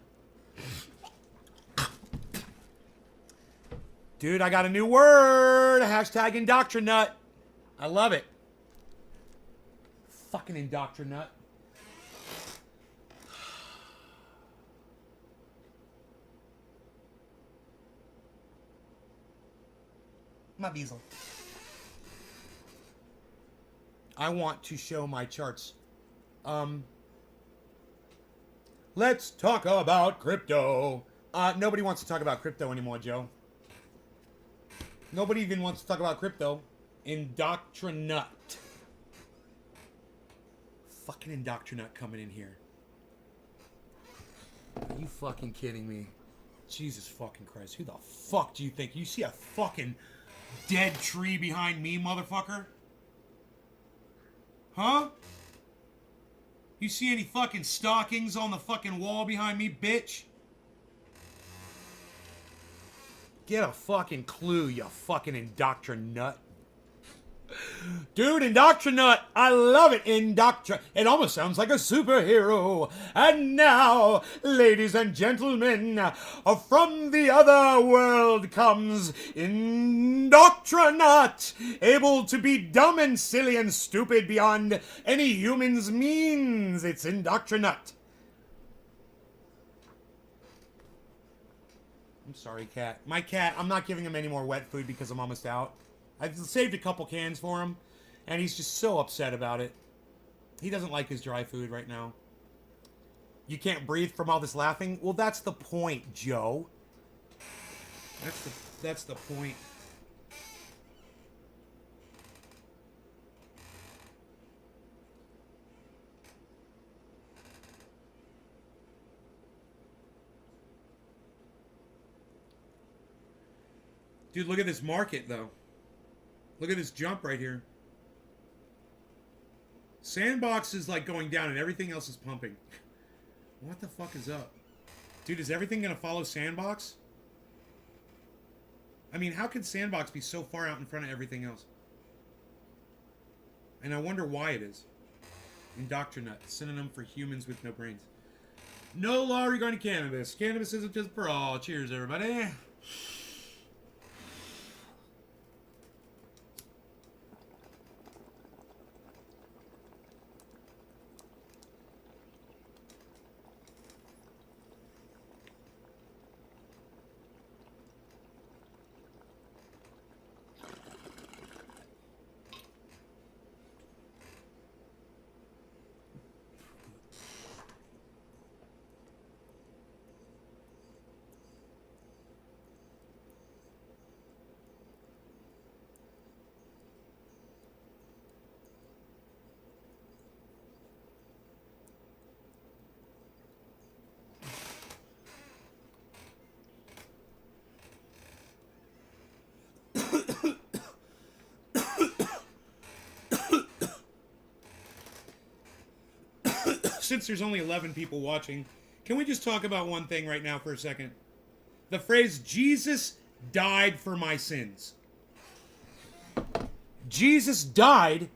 Dude, I got a new word. Hashtag indoctrinut. I love it. Fucking indoctrinut. My Beazle. I want to show my charts. Let's talk about crypto. Nobody wants to talk about crypto anymore, Joe. Nobody even wants to talk about crypto. Indoctrinut. Fucking indoctrinut coming in here. Are you fucking kidding me? Jesus fucking Christ. Who the fuck do you think? You see a fucking dead tree behind me, motherfucker? Huh? You see any fucking stockings on the fucking wall behind me, bitch? Get a fucking clue, you fucking indoctrinut. Dude, Indoctrinate. I love it. It almost sounds like a superhero. And now, ladies and gentlemen, from the other world comes Indoctrinate, able to be dumb and silly and stupid beyond any human's means. It's Indoctrinate. I'm sorry, cat. My cat, I'm not giving him any more wet food because I'm almost out. I've saved a couple cans for him, and he's just so upset about it. He doesn't like his dry food right now. You can't breathe from all this laughing? Well, that's the point, Joe. That's the point. Dude, look at this market, though. Look at this jump right here. Sandbox is like going down and everything else is pumping. What the fuck is up? Dude, is everything going to follow Sandbox? I mean, how could Sandbox be so far out in front of everything else? And I wonder why it is. Indoctrinate, synonym for humans with no brains. No law regarding cannabis. Cannabis isn't just for all. Cheers, everybody. Since there's only 11 people watching, can we just talk about one thing right now for a second? The phrase, Jesus died for my sins. Jesus died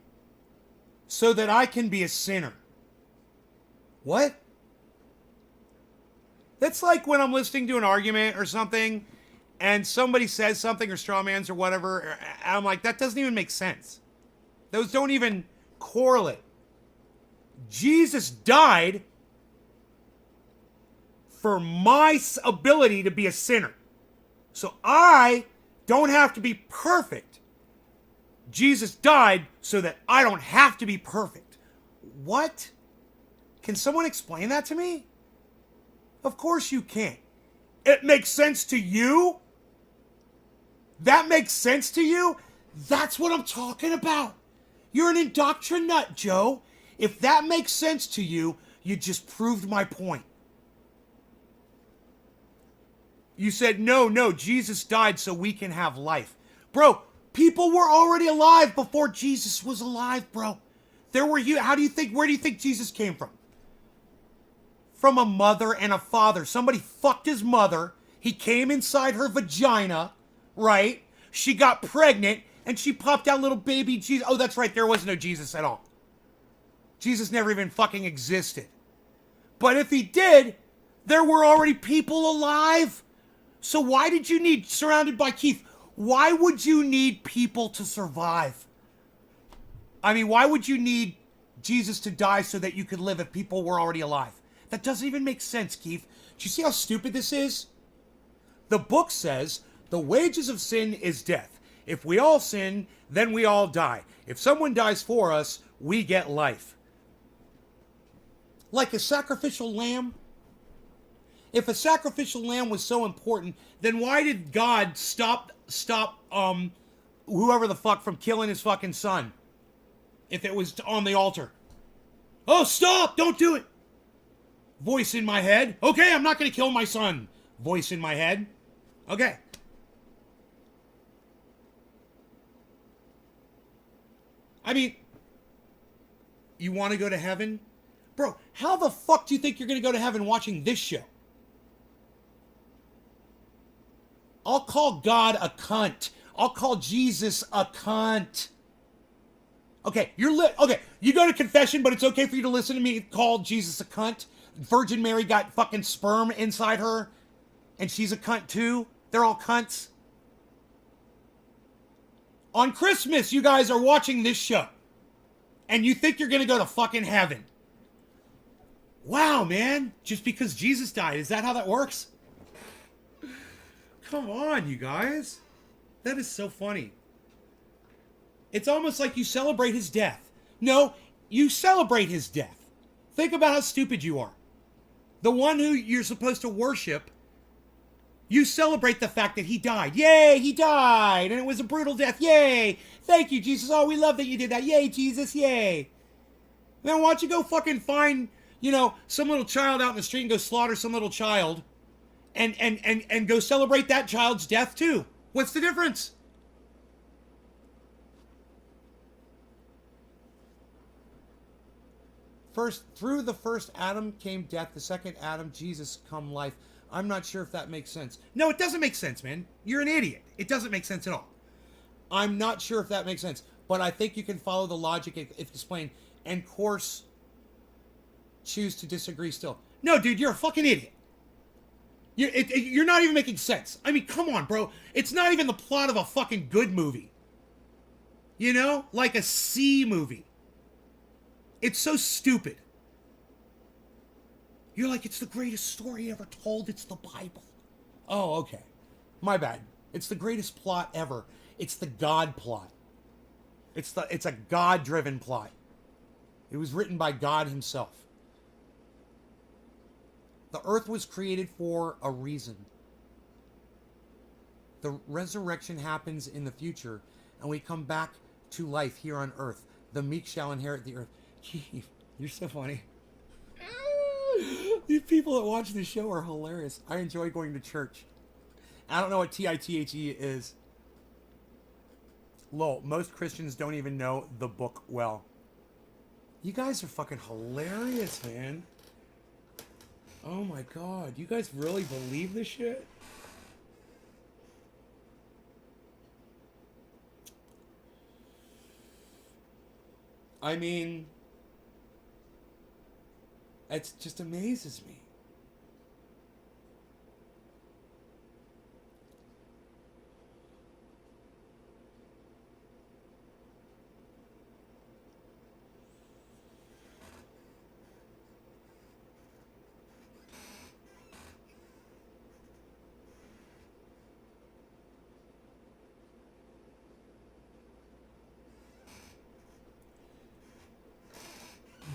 so that I can be a sinner. What? That's like when I'm listening to an argument or something, and somebody says something or strawmans or whatever, and I'm like, that doesn't even make sense. Those don't even correlate. Jesus died for my ability to be a sinner. So I don't have to be perfect. Jesus died so that I don't have to be perfect. What? Can someone explain that to me? Of course you can't. It makes sense to you? That makes sense to you? That's what I'm talking about. You're an indoctrinate, Joe. If that makes sense to you, you just proved my point. You said, no, Jesus died so we can have life. Bro, people were already alive before Jesus was alive, bro. Where do you think Jesus came from? From a mother and a father. Somebody fucked his mother. He came inside her vagina, right? She got pregnant, and she popped out little baby Jesus. Oh, that's right, there was no Jesus at all. Jesus never even fucking existed. But if he did, there were already people alive. So why did you need, surrounded by Keith, why would you need people to survive? I mean, why would you need Jesus to die so that you could live if people were already alive? That doesn't even make sense, Keith. Do you see how stupid this is? The book says, the wages of sin is death. If we all sin, then we all die. If someone dies for us, we get life. Like a sacrificial lamb? If a sacrificial lamb was so important, then why did God stop whoever the fuck from killing his fucking son? If it was on the altar. Oh, stop! Don't do it! Voice in my head. Okay, I'm not going to kill my son. Voice in my head. Okay. I mean, you want to go to heaven? Bro, how the fuck do you think you're going to go to heaven watching this show? I'll call God a cunt. I'll call Jesus a cunt. Okay, okay, you go to confession, but it's okay for you to listen to me call Jesus a cunt. Virgin Mary got fucking sperm inside her, and she's a cunt too. They're all cunts. On Christmas, you guys are watching this show, and you think you're gonna go to fucking heaven. Wow, man. Just because Jesus died. Is that how that works? Come on, you guys. That is so funny. It's almost like you celebrate his death. No, you celebrate his death. Think about how stupid you are. The one who you're supposed to worship, you celebrate the fact that he died. Yay, he died. And it was a brutal death. Yay. Thank you, Jesus. Oh, we love that you did that. Yay, Jesus. Yay. Then why don't you go fucking find, some little child out in the street and go slaughter some little child and go celebrate that child's death too. What's the difference? Through the first Adam came death, the second Adam, Jesus, come life. I'm not sure if that makes sense. No, it doesn't make sense, man. You're an idiot. It doesn't make sense at all. I'm not sure if that makes sense, but I think you can follow the logic if explained, and course choose to disagree still. No, dude, you're a fucking idiot. You're not even making sense. I mean, come on, bro. It's not even the plot of a fucking good movie. Like a C movie. It's so stupid. You're like, it's the greatest story ever told. It's the Bible. Oh, okay. My bad. It's the greatest plot ever. It's the God plot. It's a God-driven plot. It was written by God himself. The earth was created for a reason. The resurrection happens in the future, and we come back to life here on earth. The meek shall inherit the earth. You're so funny. These people that watch this show are hilarious. I enjoy going to church. I don't know what TITHE is. Lol, most Christians don't even know the book well. You guys are fucking hilarious, man. Oh my god, you guys really believe this shit? I mean, it just amazes me.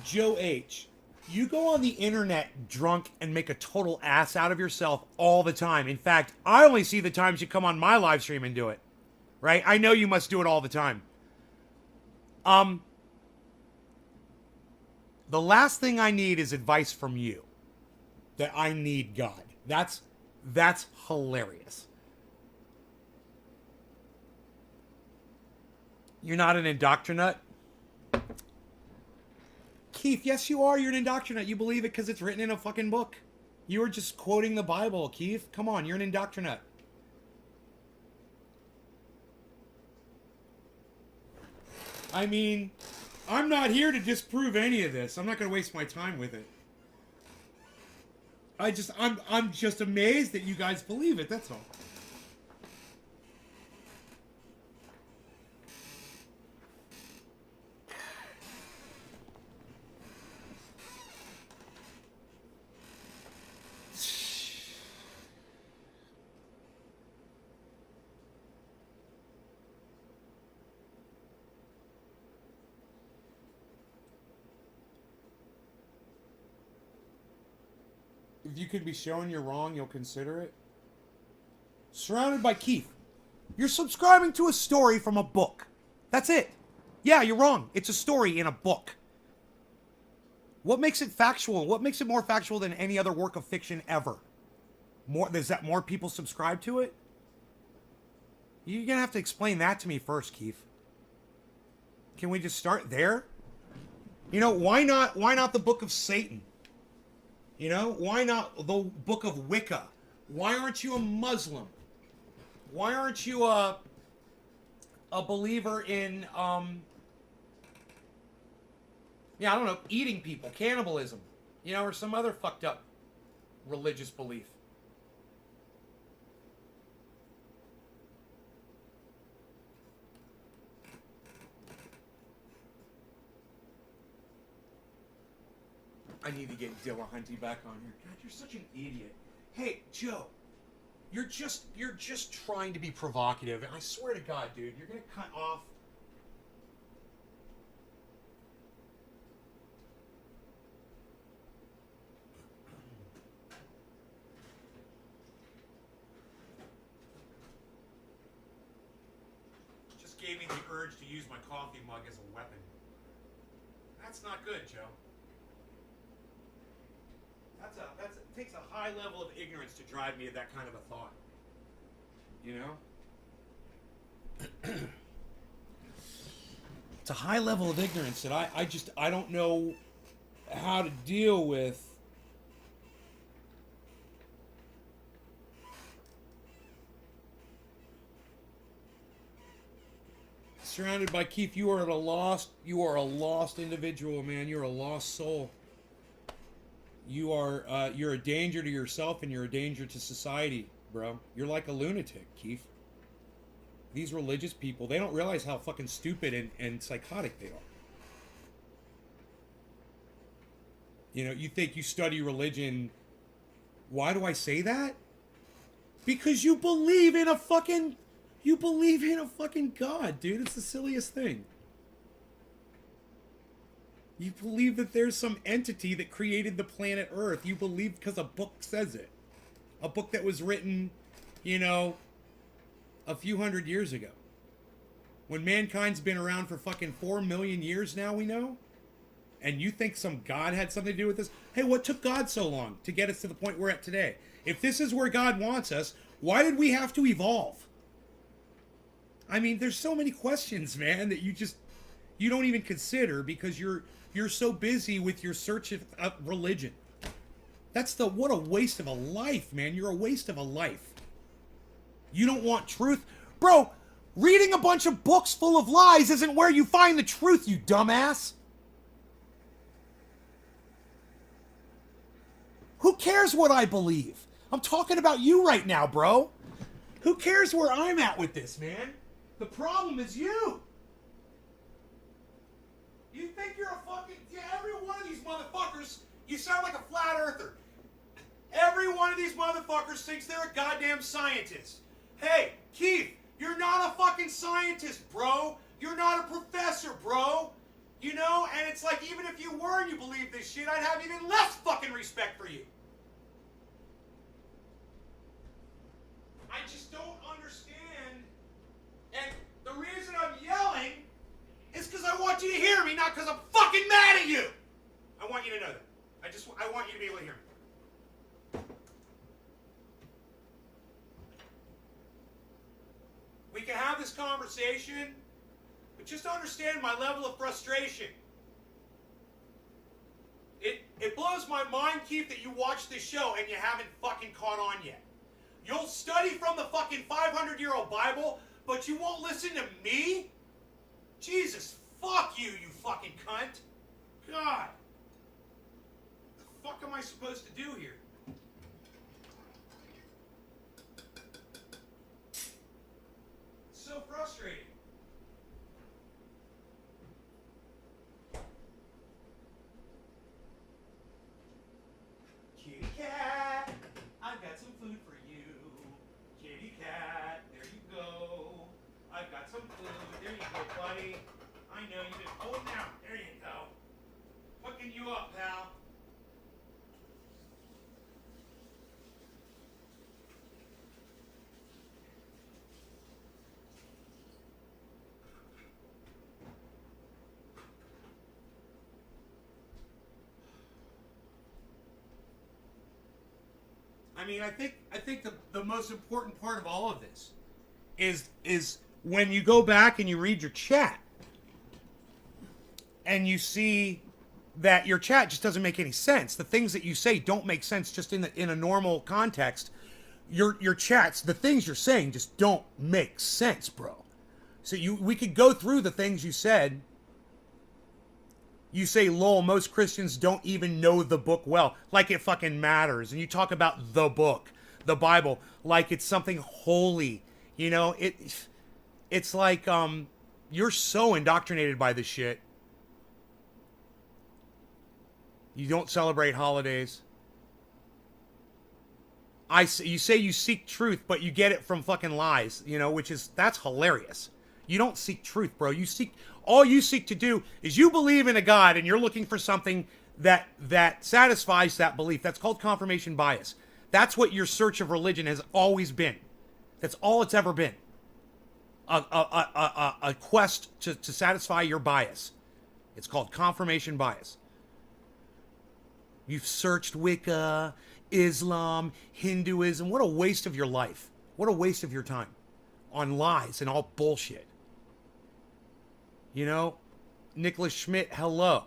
Joe H., you go on the internet drunk and make a total ass out of yourself all the time. In fact, I only see the times you come on my live stream and do it. Right? I know you must do it all the time. The last thing I need is advice from you. That I need God. That's hilarious. You're not an indoctrinate? Keith, yes you are. You're an indoctrinate. You believe it because it's written in a fucking book. You were just quoting the Bible, Keith. Come on, you're an indoctrinate. I mean, I'm not here to disprove any of this. I'm not going to waste my time with it. I'm just amazed that you guys believe it, that's all. If you could be shown you're wrong, you'll consider it. Surrounded by Keith. You're subscribing to a story from a book. That's it. Yeah, you're wrong. It's a story in a book. What makes it factual? What makes it more factual than any other work of fiction ever? Is that more people subscribe to it? You're going to have to explain that to me first, Keith. Can we just start there? Why not the Book of Satan? Why not the Book of Wicca? Why aren't you a Muslim? Why aren't you a believer in Yeah, I don't know, eating people, cannibalism, you know, or some other fucked up religious belief. I need to get Dillahunty back on here. God, you're such an idiot. Hey, Joe, you're just trying to be provocative, and I swear to God, dude, you're gonna cut off. Just gave me the urge to use my coffee mug as a weapon. That's not good, Joe. It takes a high level of ignorance to drive me to that kind of a thought. You know? It's a high level of ignorance that I don't know how to deal with. Surrounded by Keith, you are a lost individual, man. You're a lost soul. You're a danger to yourself and you're a danger to society, bro. You're like a lunatic, Keith. These religious people, they don't realize how fucking stupid and psychotic they are. You know, you think you study religion. Why do I say that? Because you believe in a fucking God, dude. It's the silliest thing. You believe that there's some entity that created the planet Earth. You believe because a book says it. A book that was written, you know, a few hundred years ago. When mankind's been around for fucking 4 million years now, we know? And you think some God had something to do with this? Hey, what took God so long to get us to the point we're at today? If this is where God wants us, why did we have to evolve? I mean, there's so many questions, man, that you don't even consider because you're so busy with your search of religion. What a waste of a life, man. You're a waste of a life. You don't want truth. Bro, reading a bunch of books full of lies isn't where you find the truth, you dumbass. Who cares what I believe? I'm talking about you right now, bro. Who cares where I'm at with this, man? The problem is you. You think you're a fucking... Yeah, every one of these motherfuckers, you sound like a flat earther. Every one of these motherfuckers thinks they're a goddamn scientist. Hey, Keith, you're not a fucking scientist, bro. You're not a professor, bro. You know, and it's like, even if you were and you believe this shit, I'd have even less fucking respect for you. I just don't understand. And the reason I'm yelling is because I want you to hear me, not because I'm fucking mad at you. I want you to know that. I want you to be able to hear me. We can have this conversation, but just understand my level of frustration. It blows my mind, Keith, that you watch this show and you haven't fucking caught on yet. You'll study from the fucking 500-year-old Bible, but you won't listen to me? Jesus, fuck you, you fucking cunt. God. What the fuck am I supposed to do here? It's so frustrating. Kitty cat, I've got some food for you. Kitty cat, there you go. I've got some food. There you go, buddy. I know you did. Oh, now. There you go. Hooking you up, pal. I mean, I think the most important part of all of this is when you go back and you read your chat and you see that your chat just doesn't make any sense. The things that you say don't make sense just in a normal context. Your chats, the things you're saying just don't make sense, bro. So we could go through the things you said You say, lol, most Christians don't even know the book well, like it fucking matters. And you talk about the book, the Bible, like it's something holy. You know, it's like you're so indoctrinated by this shit. You don't celebrate holidays. You say you seek truth, but you get it from fucking lies, you know, that's hilarious. You don't seek truth, bro. All you seek to do is you believe in a God and you're looking for something that satisfies that belief. That's called confirmation bias. That's what your search of religion has always been. That's all it's ever been. A quest to satisfy your bias. It's called confirmation bias. You've searched Wicca, Islam, Hinduism. What a waste of your life. What a waste of your time on lies and all bullshit. You know, Nicholas Schmidt, hello.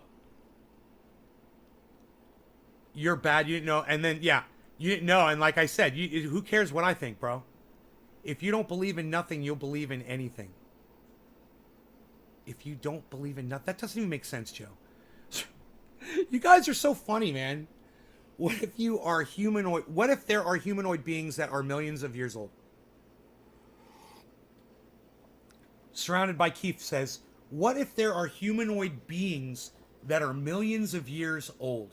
You're bad. You didn't know. And then, yeah, you didn't know. And like I said, who cares what I think, bro? If you don't believe in nothing, you'll believe in anything. If you don't believe in nothing, that doesn't even make sense, Joe. You guys are so funny, man. What if you are humanoid? What if there are humanoid beings that are millions of years old? Surrounded by Keith says, what if there are humanoid beings that are millions of years old?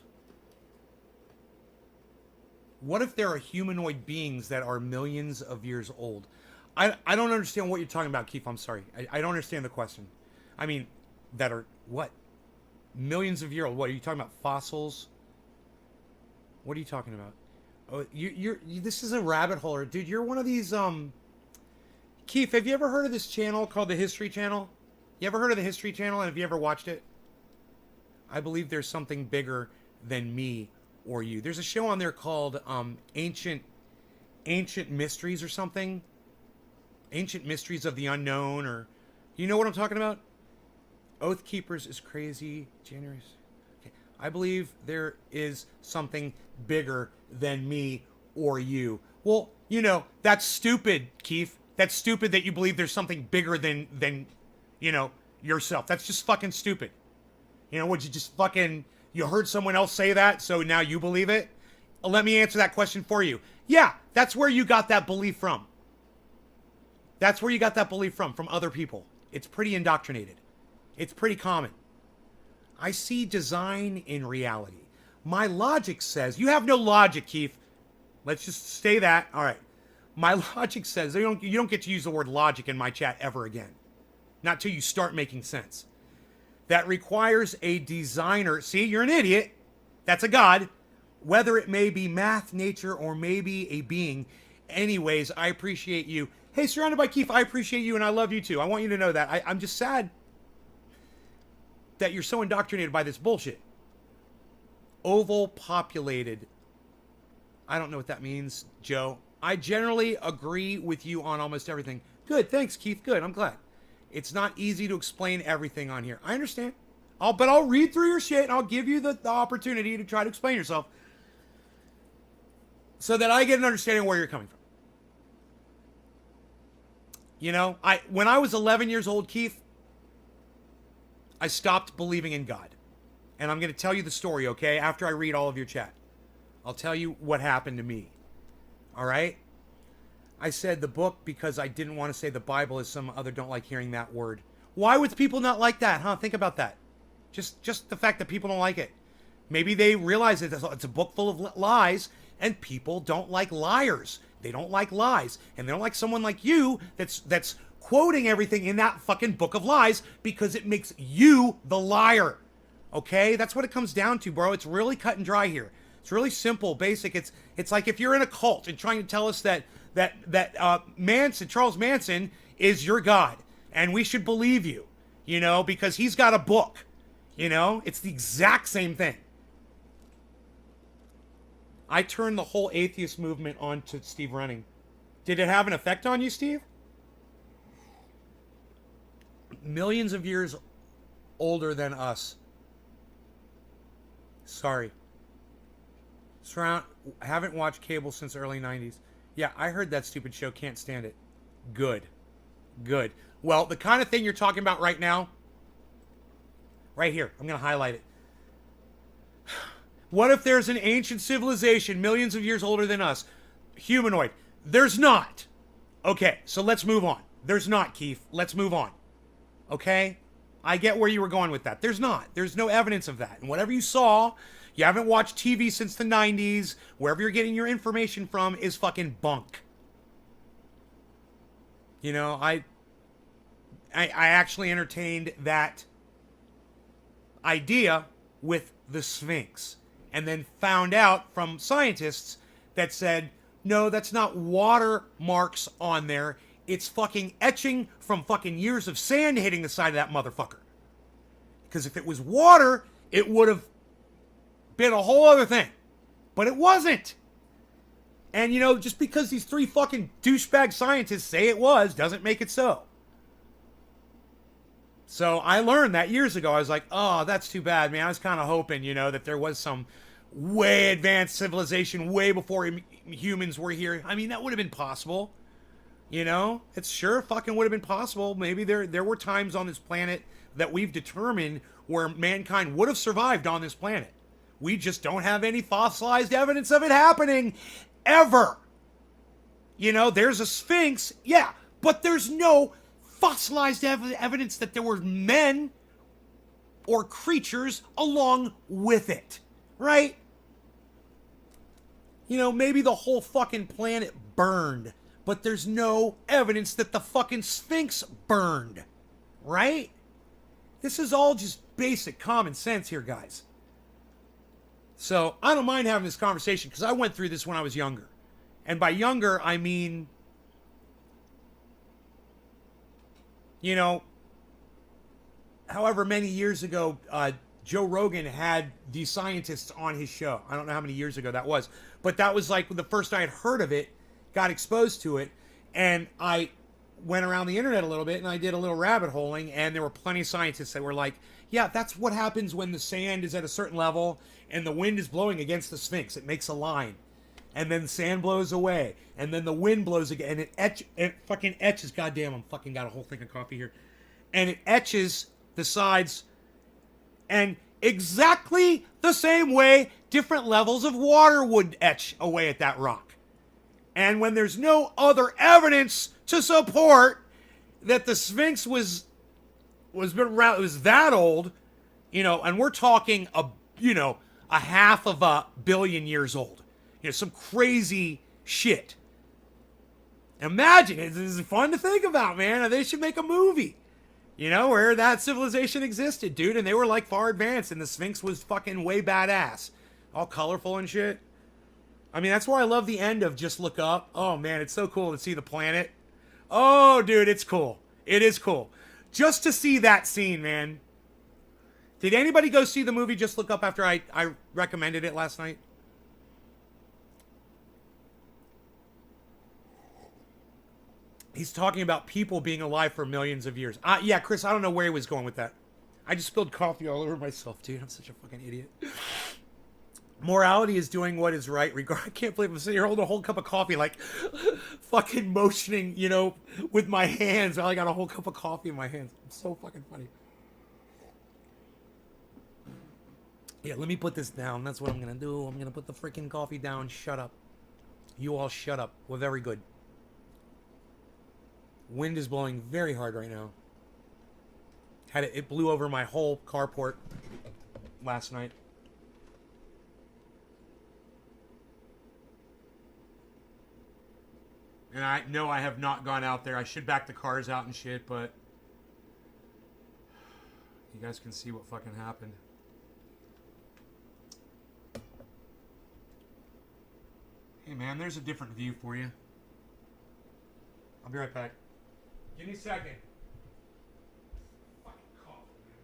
What if there are humanoid beings that are millions of years old? I don't understand what you're talking about, Keith. I'm sorry. I don't understand the question. I mean, that are what? Millions of years old. What are you talking about? Fossils? What are you talking about? Oh, this is a rabbit hole, dude. You're one of these. Keith, have you ever heard of this channel called the History Channel? You ever heard of the History Channel? And have you ever watched it? I believe there's something bigger than me or you. There's a show on there called Ancient Mysteries or something. Ancient Mysteries of the Unknown, or you know what I'm talking about? Oath Keepers is crazy. January. Okay. I believe there is something bigger than me or you. Well, you know, that's stupid, Keith. That's stupid that you believe there's something bigger than you know, yourself. That's just fucking stupid. You know, would you just fucking, you heard someone else say that, so now you believe it? Let me answer that question for you. Yeah, that's where you got that belief from. That's where you got that belief from other people. It's pretty indoctrinated. It's pretty common. I see design in reality. My logic says, you have no logic, Keith. Let's just stay that. All right. My logic says, you don't get to use the word logic in my chat ever again. Not till you start making sense. That requires a designer. See, you're an idiot. That's a god. Whether it may be math, nature, or maybe a being. Anyways, I appreciate you. Hey, Surrounded by Keith, I appreciate you and I love you too. I want you to know that. I'm just sad that you're so indoctrinated by this bullshit. Oval populated. I don't know what that means, Joe. I generally agree with you on almost everything. Good, thanks, Keith. Good, I'm glad. It's not easy to explain everything on here. I understand. But I'll read through your shit and I'll give you the opportunity to try to explain yourself so that I get an understanding of where you're coming from. You know, when I was 11 years old, Keith, I stopped believing in God. And I'm going to tell you the story, okay? After I read all of your chat. I'll tell you what happened to me. All right? I said the book because I didn't want to say the Bible, as some other don't like hearing that word. Why would people not like that, huh? Think about that. Just the fact that people don't like it. Maybe they realize that it's a book full of lies, and people don't like liars. They don't like lies. And they don't like someone like you that's quoting everything in that fucking book of lies because it makes you the liar. Okay? That's what it comes down to, bro. It's really cut and dry here. It's really simple, basic. It's like if you're in a cult and trying to tell us that Charles Manson is your God, and we should believe you, you know, because he's got a book. You know, it's the exact same thing. I turned the whole atheist movement on to Steve Running. Did it have an effect on you, Steve? Millions of years older than us. Sorry. I haven't watched cable since early 90s. Yeah, I heard that stupid show. Can't stand it. Good. Good. Well, the kind of thing you're talking about right now, right here, I'm going to highlight it. What if there's an ancient civilization millions of years older than us? Humanoid. There's not. Okay, so let's move on. There's not, Keith. Let's move on. Okay? I get where you were going with that. There's not. There's no evidence of that. And whatever you saw, you haven't watched TV since the 90s, wherever you're getting your information from is fucking bunk. You know, I actually entertained that idea with the Sphinx, and then found out from scientists that said, no, that's not watermarks on there. It's fucking etching from fucking years of sand hitting the side of that motherfucker. Because if it was water, it would have been a whole other thing. But it wasn't. And, you know, just because these three fucking douchebag scientists say it was, doesn't make it so. So I learned that years ago. I was like, oh, that's too bad, man. I was kind of hoping, you know, that there was some way advanced civilization way before humans were here. I mean, that would have been possible. You know, it's sure fucking would have been possible. Maybe there were times on this planet that we've determined where mankind would have survived on this planet. We just don't have any fossilized evidence of it happening ever. You know, there's a Sphinx, yeah, but there's no fossilized evidence that there were men or creatures along with it, right? You know, maybe the whole fucking planet burned, but there's no evidence that the fucking Sphinx burned, right? This is all just basic common sense here, guys. So I don't mind having this conversation because I went through this when I was younger. And by younger, I mean, you know, however many years ago, Joe Rogan had these scientists on his show. I don't know how many years ago that was. But that was like the first I had heard of it, got exposed to it, and I went around the internet a little bit and I did a little rabbit holing, and there were plenty of scientists that were like, yeah, that's what happens when the sand is at a certain level and the wind is blowing against the Sphinx. It makes a line. And then sand blows away. And then the wind blows again. And it fucking etches. Goddamn, I'm fucking got a whole thing of coffee here. And it etches the sides. And exactly the same way different levels of water would etch away at that rock. And when there's no other evidence to support that the Sphinx was that old, you know, and we're talking a half of a billion years old. You know, some crazy shit. Imagine, this is fun to think about, man. They should make a movie, you know, where that civilization existed, dude, and they were like far advanced, and the Sphinx was fucking way badass, all colorful and shit. I mean, that's why I love the end of Just Look Up. Oh man, it's so cool to see the planet. Oh, dude, it's cool. It is cool. Just to see that scene, man. Did anybody go see the movie Just Look Up after I recommended it last night? He's talking about people being alive for millions of years. Yeah, Chris, I don't know where he was going with that. I just spilled coffee all over myself, dude. I'm such a fucking idiot. Morality is doing what is right. I can't believe I'm sitting here holding a whole cup of coffee, like fucking motioning, you know, with my hands. I got a whole cup of coffee in my hands. It's so fucking funny. Yeah, let me put this down. That's what I'm going to do. I'm going to put the freaking coffee down. Shut up. You all shut up. We're very good. Wind is blowing very hard right now. It blew over my whole carport last night. And I know I have not gone out there. I should back the cars out and shit, but you guys can see what fucking happened. Hey man, there's a different view for you. I'll be right back. Give me a second. Fucking coffee, man.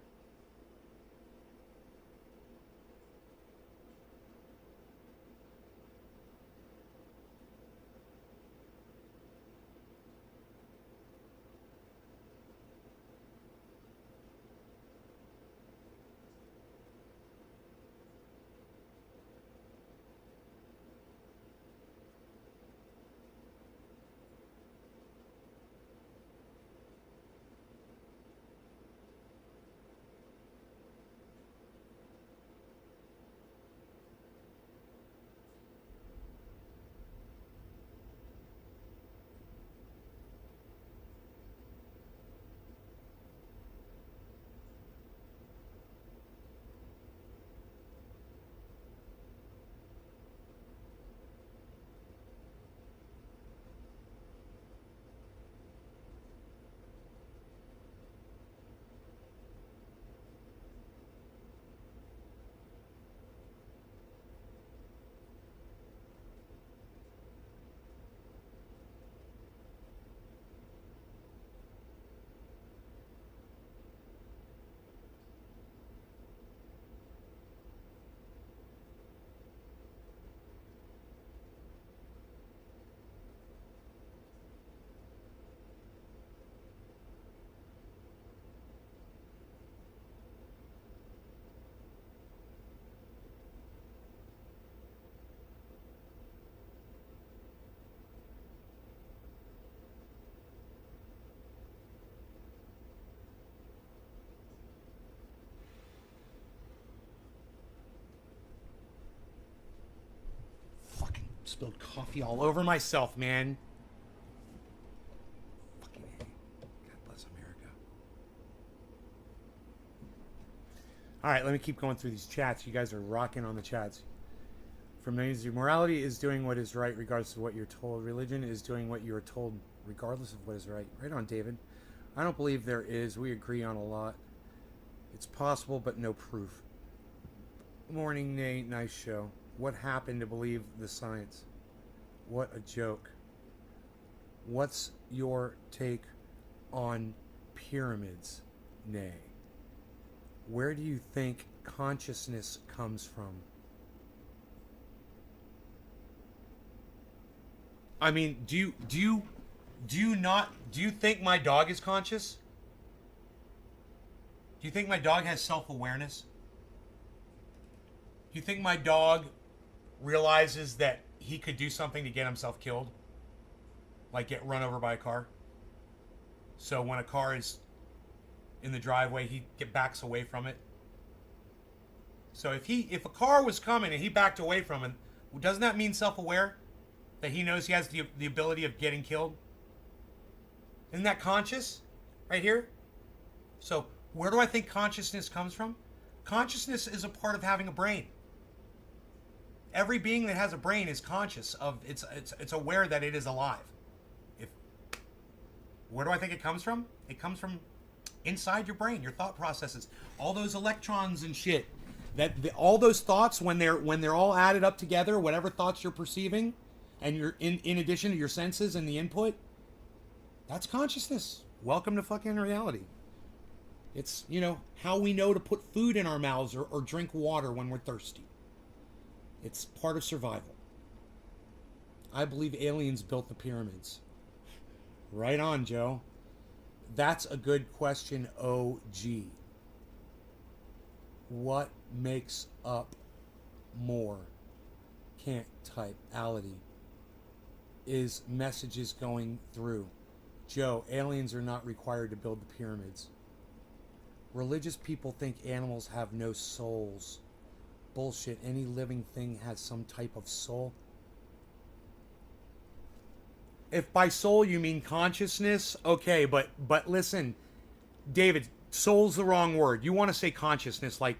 spilled coffee all over myself, man. Fucking A. God bless America. All right, let me keep going through these chats. You guys are rocking on the chats. From millions, morality is doing what is right regardless of what you're told. Religion is doing what you are told regardless of what is right. Right on, David. I don't believe there is. We agree on a lot. It's possible, but no proof. Morning, Nate. Nice show. What happened to believe the science? What a joke. What's your take on pyramids, Nay? Where do you think consciousness comes from? I mean, do you think my dog is conscious? Do you think my dog has self-awareness? Do you think my dog realizes that he could do something to get himself killed? Like get run over by a car? So when a car is in the driveway, he backs away from it. So if a car was coming and he backed away from it, doesn't that mean self-aware? That he knows he has the ability of getting killed? Isn't that conscious? Right here? So where do I think consciousness comes from? Consciousness is a part of having a brain. Every being that has a brain is conscious of it's aware that it is alive. Where do I think it comes from? It comes from inside your brain, your thought processes, all those electrons and shit. All those thoughts when they're all added up together, whatever thoughts you're perceiving, and you're in addition to your senses and the input, that's consciousness. Welcome to fucking reality. It's, how we know to put food in our mouths or drink water when we're thirsty. It's part of survival. I believe aliens built the pyramids. Right on, Joe. That's a good question, OG. What makes up more? Can't type. Ality. Is messages going through. Joe, aliens are not required to build the pyramids. Religious people think animals have no souls. Bullshit. Any living thing has some type of soul. If by soul you mean consciousness, okay, but listen, David, soul's the wrong word. You want to say consciousness like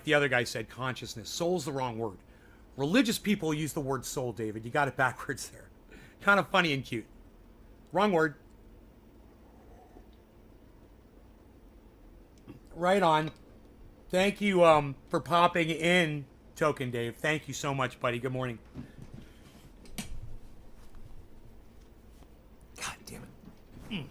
the other guy said, consciousness. Soul's the wrong word. Religious people use the word soul, David. You got it backwards there. Kind of funny and cute. Wrong word. Right on. Thank you for popping in, Token Dave. Thank you so much, buddy. Good morning. God damn it.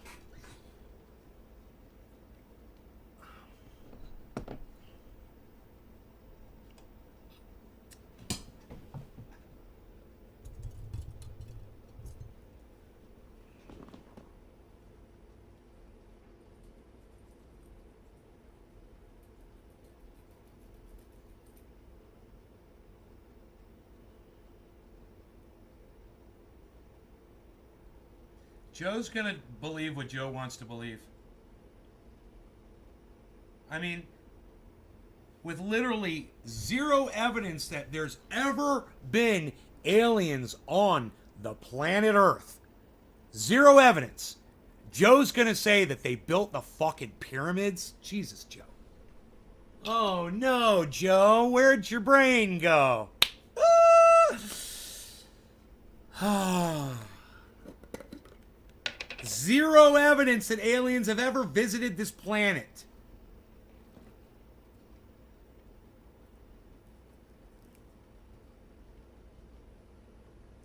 Joe's gonna believe what Joe wants to believe. I mean, with literally zero evidence that there's ever been aliens on the planet Earth. Zero evidence. Joe's gonna say that they built the fucking pyramids? Jesus, Joe. Oh no, Joe. Where'd your brain go? Ah. Zero evidence that aliens have ever visited this planet.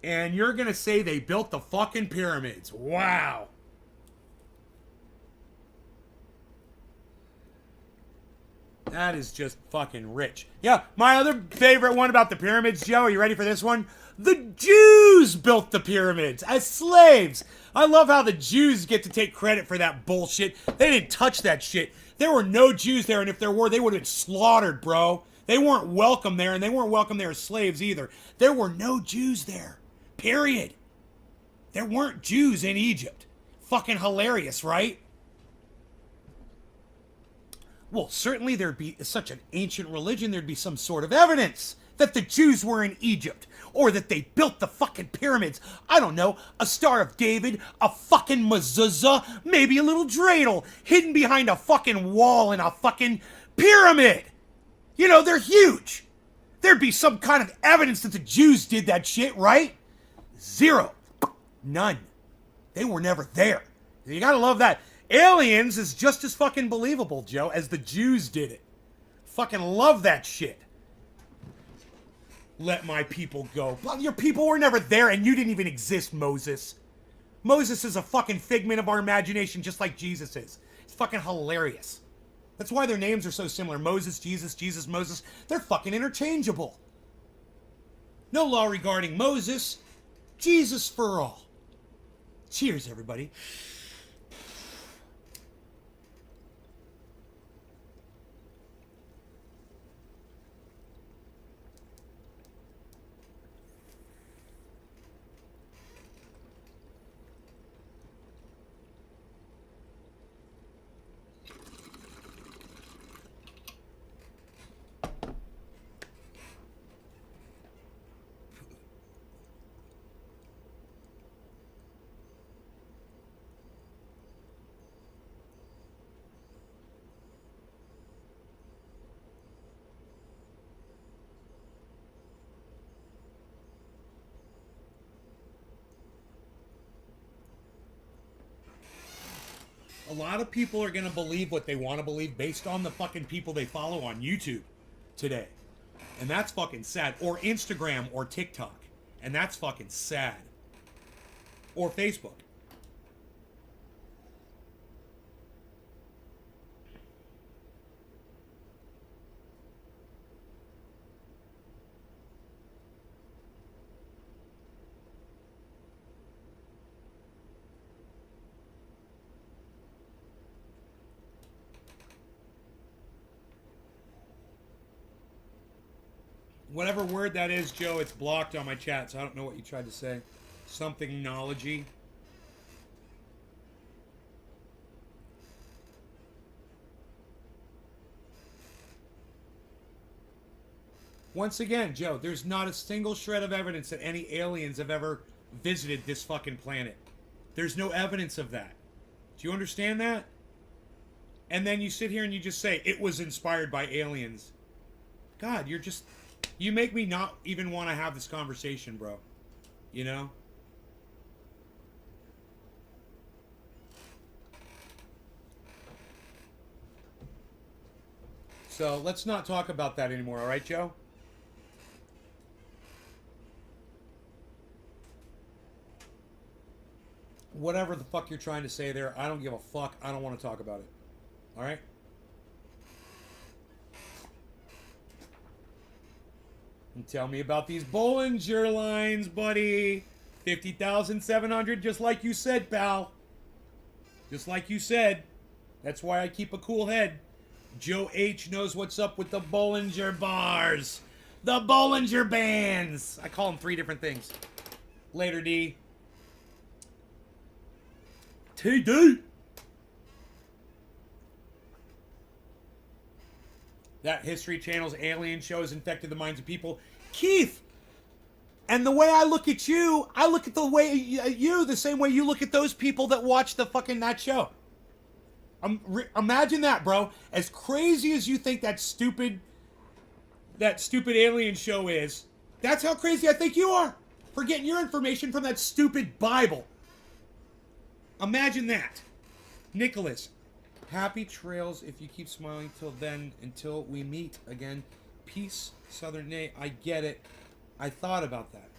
And you're going to say they built the fucking pyramids. Wow. That is just fucking rich. Yeah, my other favorite one about the pyramids, Joe, are you ready for this one? The Jews built the pyramids as slaves. I love how the Jews get to take credit for that bullshit. They didn't touch that shit. There were no Jews there, and if there were, they would have been slaughtered, bro. They weren't welcome there, and they weren't welcome there as slaves either. There were no Jews there. Period. There weren't Jews in Egypt. Fucking hilarious, right? Well, certainly there'd be such an ancient religion, there'd be some sort of evidence that the Jews were in Egypt, or that they built the fucking pyramids. I don't know, a Star of David, a fucking mezuzah, maybe a little dreidel hidden behind a fucking wall in a fucking pyramid. You know, they're huge. There'd be some kind of evidence that the Jews did that shit, right? Zero. None. They were never there. You gotta love that. Aliens is just as fucking believable, Joe, as the Jews did it. Fucking love that shit. Let my people go. Well, your people were never there and you didn't even exist, Moses. Moses is a fucking figment of our imagination just like Jesus is. It's fucking hilarious. That's why their names are so similar. Moses, Jesus, Jesus, Moses. They're fucking interchangeable. No law regarding Moses. Jesus for all. Cheers, everybody. A lot of people are going to believe what they want to believe based on the fucking people they follow on YouTube today. And that's fucking sad. Or Instagram or TikTok. And that's fucking sad. Or Facebook. Whatever word that is, Joe, it's blocked on my chat, so I don't know what you tried to say. Somethingnology. Once again, Joe, there's not a single shred of evidence that any aliens have ever visited this fucking planet. There's no evidence of that. Do you understand that? And then you sit here and you just say, it was inspired by aliens. God, you're just... You make me not even want to have this conversation, bro. You know? So, let's not talk about that anymore, alright, Joe? Whatever the fuck you're trying to say there, I don't give a fuck. I don't want to talk about it. Alright? And tell me about these Bollinger lines, buddy. 50,700, just like you said, pal. Just like you said. That's why I keep a cool head. Joe H knows what's up with the Bollinger bars. The Bollinger bands. I call them 3 different things. Later, D. TD. That History Channel's alien show has infected the minds of people. Keith! And the way I look at you, I look at the way you the same way you look at those people that watch the fucking that show. Imagine that, bro. As crazy as you think that stupid alien show is, that's how crazy I think you are for getting your information from that stupid Bible. Imagine that. Nicholas, happy trails if you keep smiling till then, until we meet again. Peace, Southern Nay. I get it. I thought about that.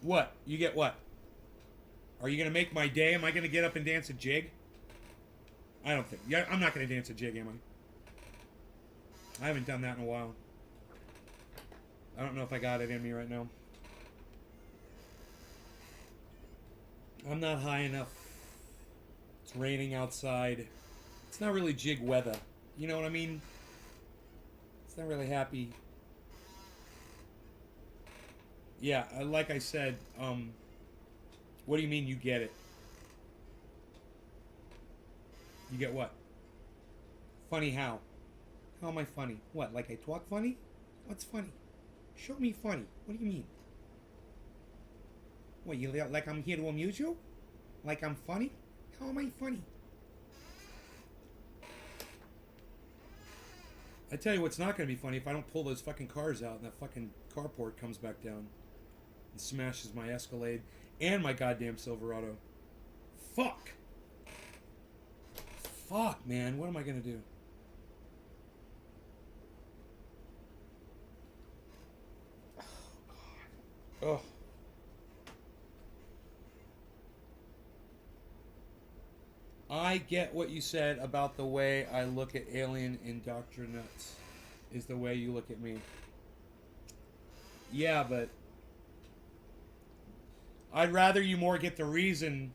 What? You get what? Are you going to make my day? Am I going to get up and dance a jig? I don't think. Yeah, I'm not going to dance a jig, am I? I haven't done that in a while. I don't know if I got it in me right now. I'm not high enough. It's raining outside. It's not really jig weather. You know what I mean? It's not really happy. Yeah, like I said, what do you mean you get it? You get what? Funny how? How am I funny? What, like I talk funny? What's funny? Show me funny. What do you mean? What, you like I'm here to amuse you? Like I'm funny? How am I funny? I tell you what's not going to be funny if I don't pull those fucking cars out and that fucking carport comes back down and smashes my Escalade and my goddamn Silverado. Fuck! Fuck, man. What am I going to do? Oh, God. Oh. I get what you said about the way I look at alien indoctrinates is the way you look at me. Yeah, but I'd rather you more get the reason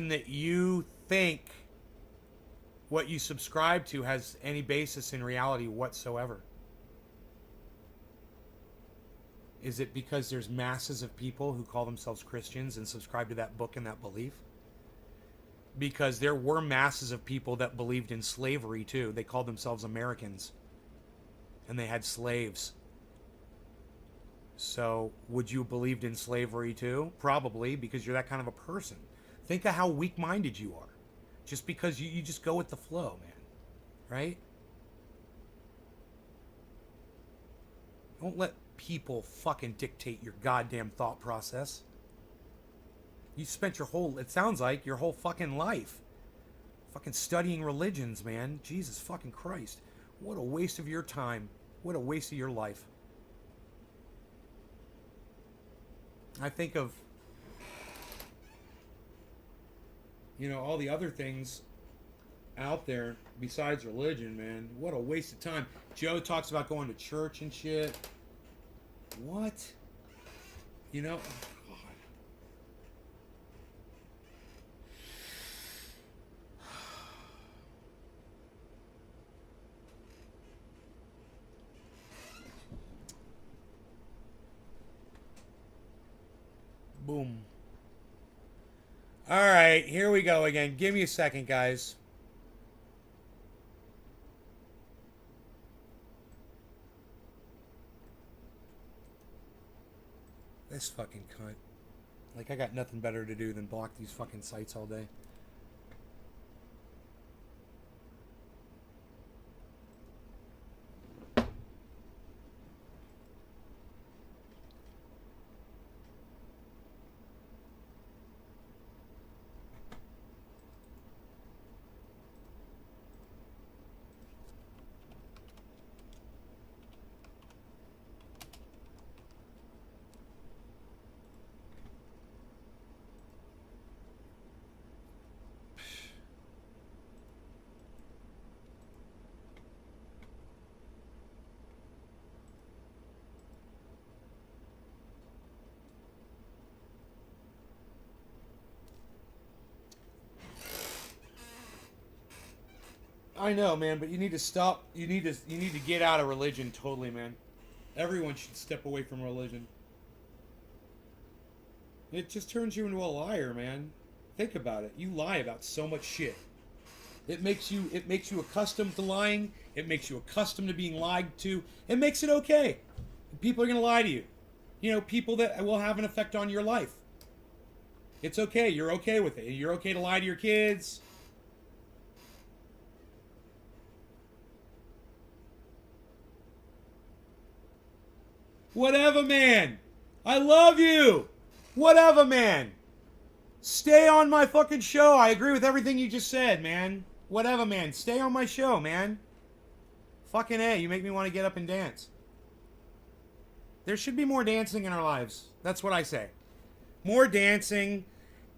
that you think what you subscribe to has any basis in reality whatsoever. Is it because there's masses of people who call themselves Christians and subscribe to that book and that belief? Because there were masses of people that believed in slavery too. They called themselves Americans. And they had slaves. So, would you have believed in slavery too? Probably, because you're that kind of a person. Think of how weak-minded you are. Just because you just go with the flow, man. Right? Don't let people fucking dictate your goddamn thought process. You spent it sounds like, your whole fucking life fucking studying religions, man. Jesus fucking Christ. What a waste of your time. What a waste of your life. I think of, all the other things out there besides religion, man. What a waste of time. Joe talks about going to church and shit. What? Oh, God. Boom. All right, here we go again. Give me a second, guys. This fucking cunt. Like, I got nothing better to do than block these fucking sites all day. I know, man, but you need to stop. You need to get out of religion totally, man. Everyone should step away from religion. It just turns you into a liar, man. Think about it. You lie about so much shit. It makes you accustomed to lying. It makes you accustomed to being lied to. It makes it okay. People are going to lie to you. People that will have an effect on your life. It's okay. You're okay with it. You're okay to lie to your kids. Whatever, man. I love you. Whatever, man. Stay on my fucking show. I agree with everything you just said, man. Whatever, man. Stay on my show, man. Fucking A. You make me want to get up and dance. There should be more dancing in our lives. That's what I say. More dancing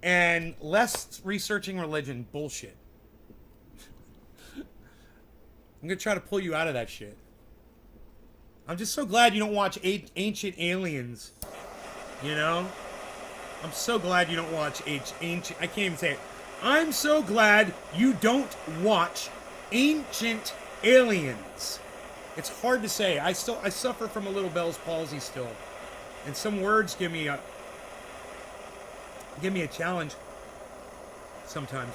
and less researching religion. Bullshit. I'm going to try to pull you out of that shit. I'm just so glad you don't watch Ancient Aliens. I'm so glad you don't watch Ancient... I can't even say it. I'm so glad you don't watch Ancient Aliens. It's hard to say. I suffer from a little Bell's palsy still. And some words give me a challenge sometimes.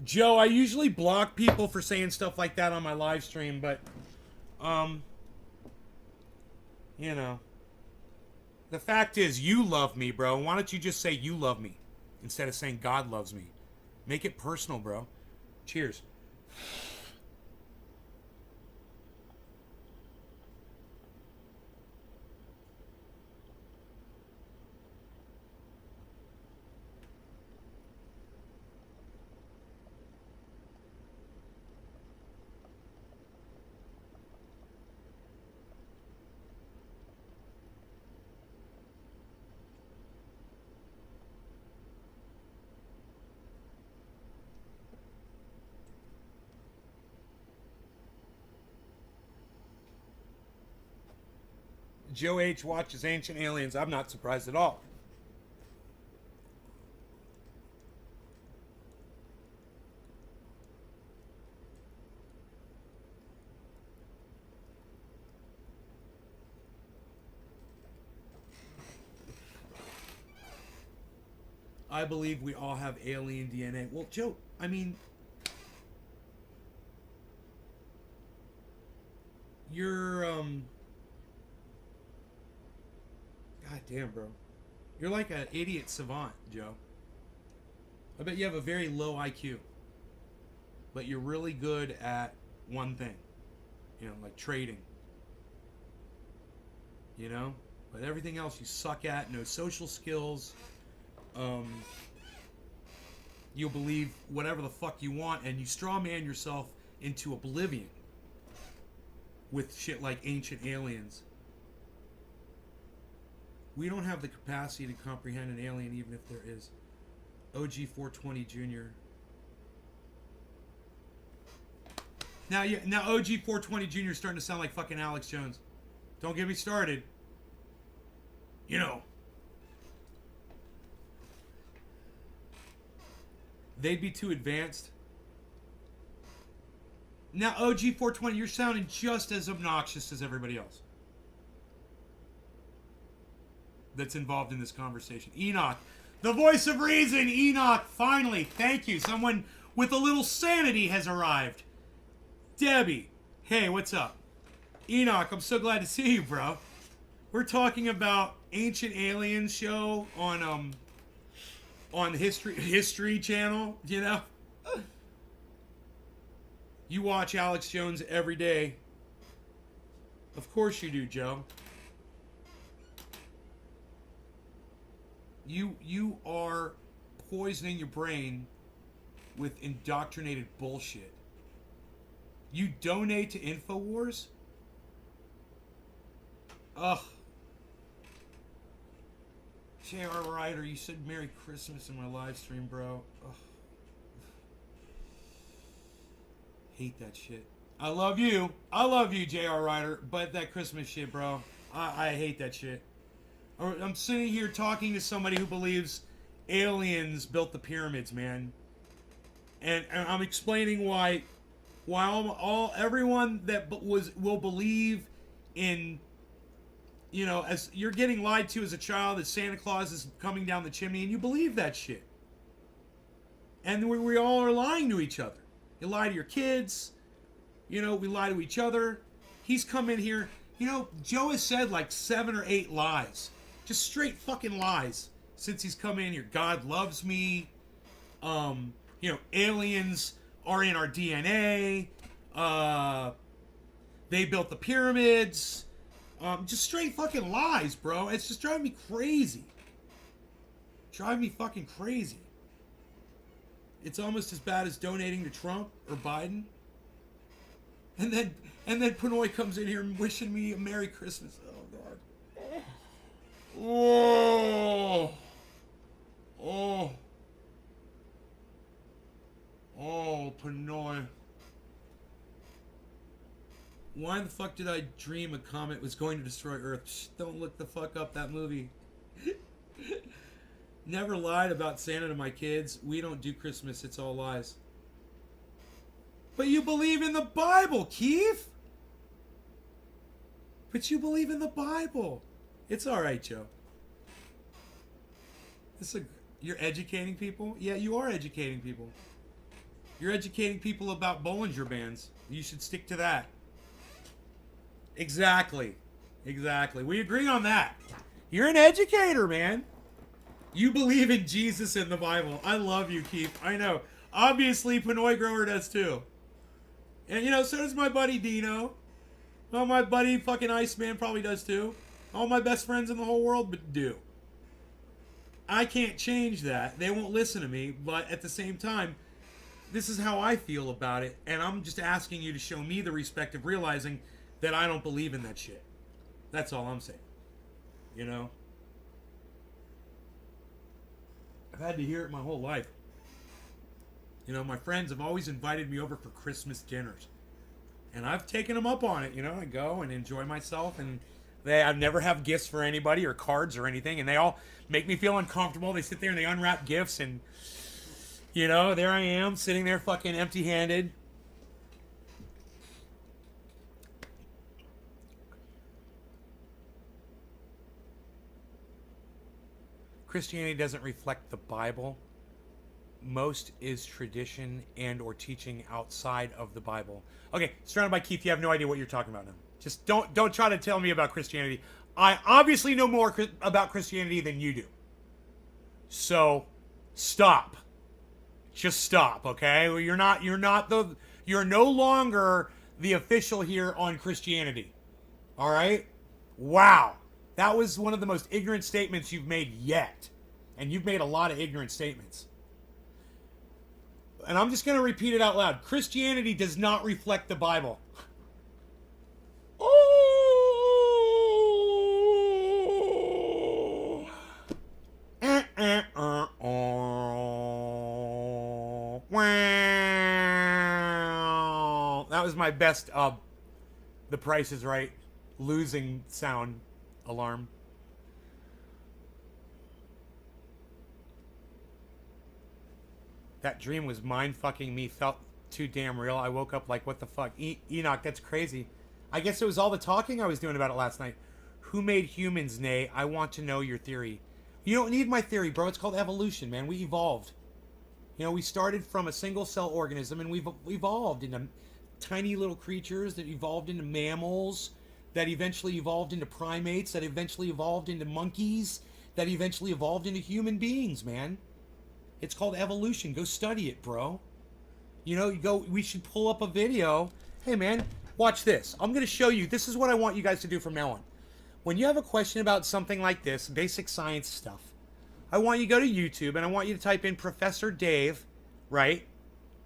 Joe, I usually block people for saying stuff like that on my live stream, but you know, the fact is you love me, bro. Why don't you just say you love me instead of saying God loves me? Make it personal, bro. Cheers. Joe H. watches Ancient Aliens. I'm not surprised at all. I believe we all have alien DNA. Well, Joe, I mean, you're, God damn, bro. You're like an idiot savant, Joe. I bet you have a very low IQ. But you're really good at one thing. You know, like trading. You know? But everything else you suck at. No social skills. You'll believe whatever the fuck you want, and you straw man yourself into oblivion with shit like Ancient Aliens. We don't have the capacity to comprehend an alien, even if there is. OG 420 Jr. Now OG 420 Jr. is starting to sound like fucking Alex Jones. Don't get me started. You know. They'd be too advanced. Now, OG 420, you're sounding just as obnoxious as everybody else that's involved in this conversation. Enoch, the voice of reason. Enoch, finally, thank you. Someone with a little sanity has arrived. Debbie, hey, what's up? Enoch, I'm so glad to see you, bro. We're talking about Ancient Aliens show on History Channel, you know? You watch Alex Jones every day. Of course you do, Joe. You are poisoning your brain with indoctrinated bullshit. You donate to InfoWars? Ugh. J.R. Ryder, you said Merry Christmas in my live stream, bro. Ugh. Hate that shit. I love you, J.R. Ryder, but that Christmas shit, bro. I hate that shit. I'm sitting here talking to somebody who believes aliens built the pyramids, man. And I'm explaining why everyone that will believe in, you know, as you're getting lied to as a child that Santa Claus is coming down the chimney, and you believe that shit. And we all are lying to each other. You lie to your kids. You know, we lie to each other. He's come in here. You know, Joe has said like 7 or 8 lies. Just straight fucking lies since he's come in here. God loves me. You know, aliens are in our DNA. They built the pyramids. Just straight fucking lies, bro. It's just driving me crazy. Driving me fucking crazy. It's almost as bad as donating to Trump or Biden. And then Pinoy comes in here and wishing me a Merry Christmas. Oh, God. Oh. Oh. Oh, Pinoy. Why the fuck did I dream a comet was going to destroy Earth? Shh, don't look the fuck up that movie. Never lied about Santa to my kids. We don't do Christmas. It's all lies. But you believe in the Bible, Keith. But you believe in the Bible. It's all right, Joe. You're educating people? Yeah, you are educating people. You're educating people about Bollinger Bands. You should stick to that. Exactly. Exactly. We agree on that. You're an educator, man. You believe in Jesus and the Bible. I love you, Keith. I know. Obviously, Pinoy Grower does too. And, so does my buddy Dino. Well, my buddy fucking Iceman probably does too. All my best friends in the whole world do. I can't change that. They won't listen to me, but at the same time, this is how I feel about it, and I'm just asking you to show me the respect of realizing that I don't believe in that shit. That's all I'm saying. I've had to hear it my whole life. My friends have always invited me over for Christmas dinners. And I've taken them up on it, I go and enjoy myself, and I never have gifts for anybody or cards or anything, and they all make me feel uncomfortable. They sit there and they unwrap gifts, and, there I am, sitting there fucking empty-handed. Christianity doesn't reflect the Bible. Most is tradition and or teaching outside of the Bible. Okay, surrounded by Keith, you have no idea what you're talking about now. Just don't try to tell me about Christianity. I obviously know more about Christianity than you do. So, stop. Just stop, okay? You're no longer the official here on Christianity. All right? Wow. That was one of the most ignorant statements you've made yet. And you've made a lot of ignorant statements. And I'm just going to repeat it out loud. Christianity does not reflect the Bible. That was my best The Price is Right losing sound alarm. That dream was mind-fucking me. Felt too damn real. I woke up like, what the fuck? Enoch, that's crazy. I guess it was all the talking I was doing about it last night. Who made humans, Nay? I want to know your theory. You don't need my theory, bro. It's called evolution, man. We evolved. We started from a single-cell organism, and we've evolved into tiny little creatures that evolved into mammals, that eventually evolved into primates, that eventually evolved into monkeys, that eventually evolved into human beings, man. It's called evolution. Go study it, bro. We should pull up a video. Hey, man, watch this. I'm going to show you. This is what I want you guys to do from now on. When you have a question about something like this, basic science stuff, I want you to go to YouTube and I want you to type in Professor Dave, right?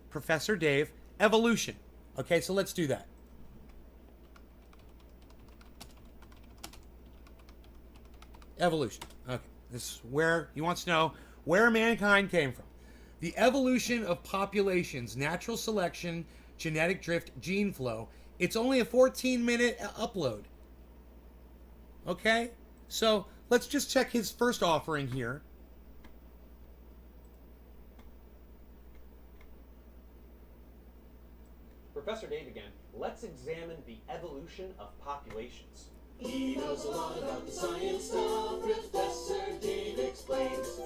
Professor Dave, evolution. Okay, so let's do that. Evolution. Okay, this is where he wants to know where mankind came from. The evolution of populations, natural selection, genetic drift, gene flow. It's only a 14-minute upload. Okay? So, let's just check his first offering here. Professor Dave again. Let's examine the evolution of populations. He knows a lot about the science stuff. Professor Dave explains.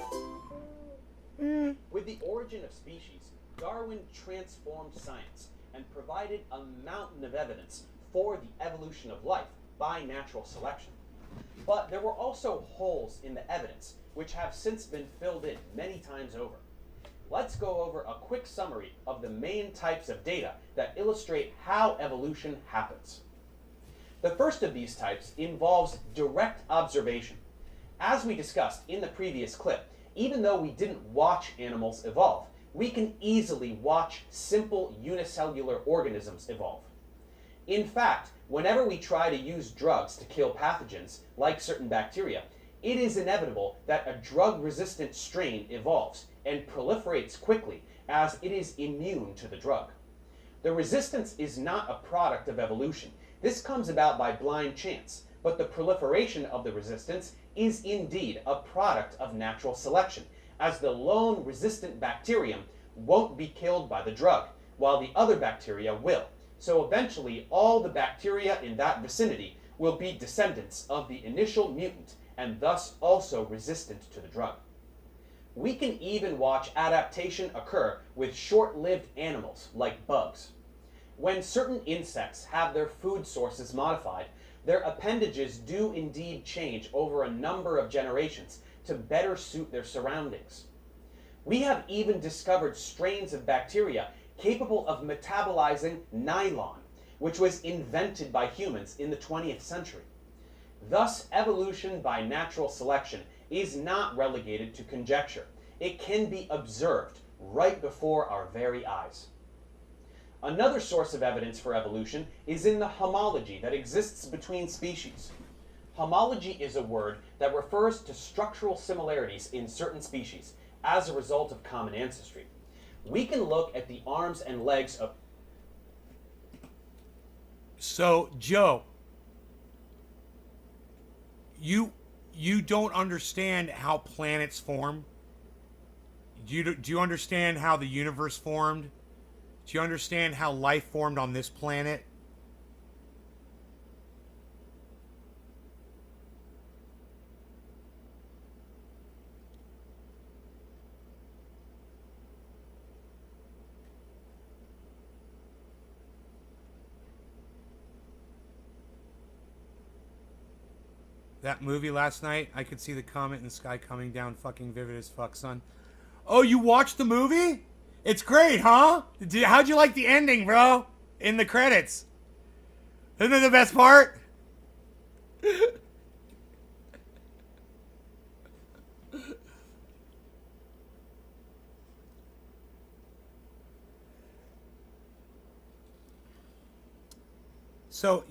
With the origin of species, Darwin transformed science and provided a mountain of evidence for the evolution of life by natural selection. But there were also holes in the evidence, which have since been filled in many times over. Let's go over a quick summary of the main types of data that illustrate how evolution happens. The first of these types involves direct observation. As we discussed in the previous clip, even though we didn't watch animals evolve, we can easily watch simple unicellular organisms evolve. In fact, whenever we try to use drugs to kill pathogens, like certain bacteria, it is inevitable that a drug-resistant strain evolves and proliferates quickly as it is immune to the drug. The resistance is not a product of evolution. This comes about by blind chance, but the proliferation of the resistance is indeed a product of natural selection, as the lone resistant bacterium won't be killed by the drug, while the other bacteria will. So eventually, all the bacteria in that vicinity will be descendants of the initial mutant and thus also resistant to the drug. We can even watch adaptation occur with short-lived animals like bugs. When certain insects have their food sources modified, their appendages do indeed change over a number of generations to better suit their surroundings. We have even discovered strains of bacteria capable of metabolizing nylon, which was invented by humans in the 20th century. Thus, evolution by natural selection is not relegated to conjecture. It can be observed right before our very eyes. Another source of evidence for evolution is in the homology that exists between species. Homology is a word that refers to structural similarities in certain species as a result of common ancestry. We can look at the arms and legs of... So, Joe, you don't understand how planets form? Do you understand how the universe formed? Do you understand how life formed on this planet? That movie last night, I could see the comet in the sky coming down fucking vivid as fuck, son. Oh, you watched the movie? It's great, huh? How'd you like the ending, bro? In the credits. Isn't it the best part? So,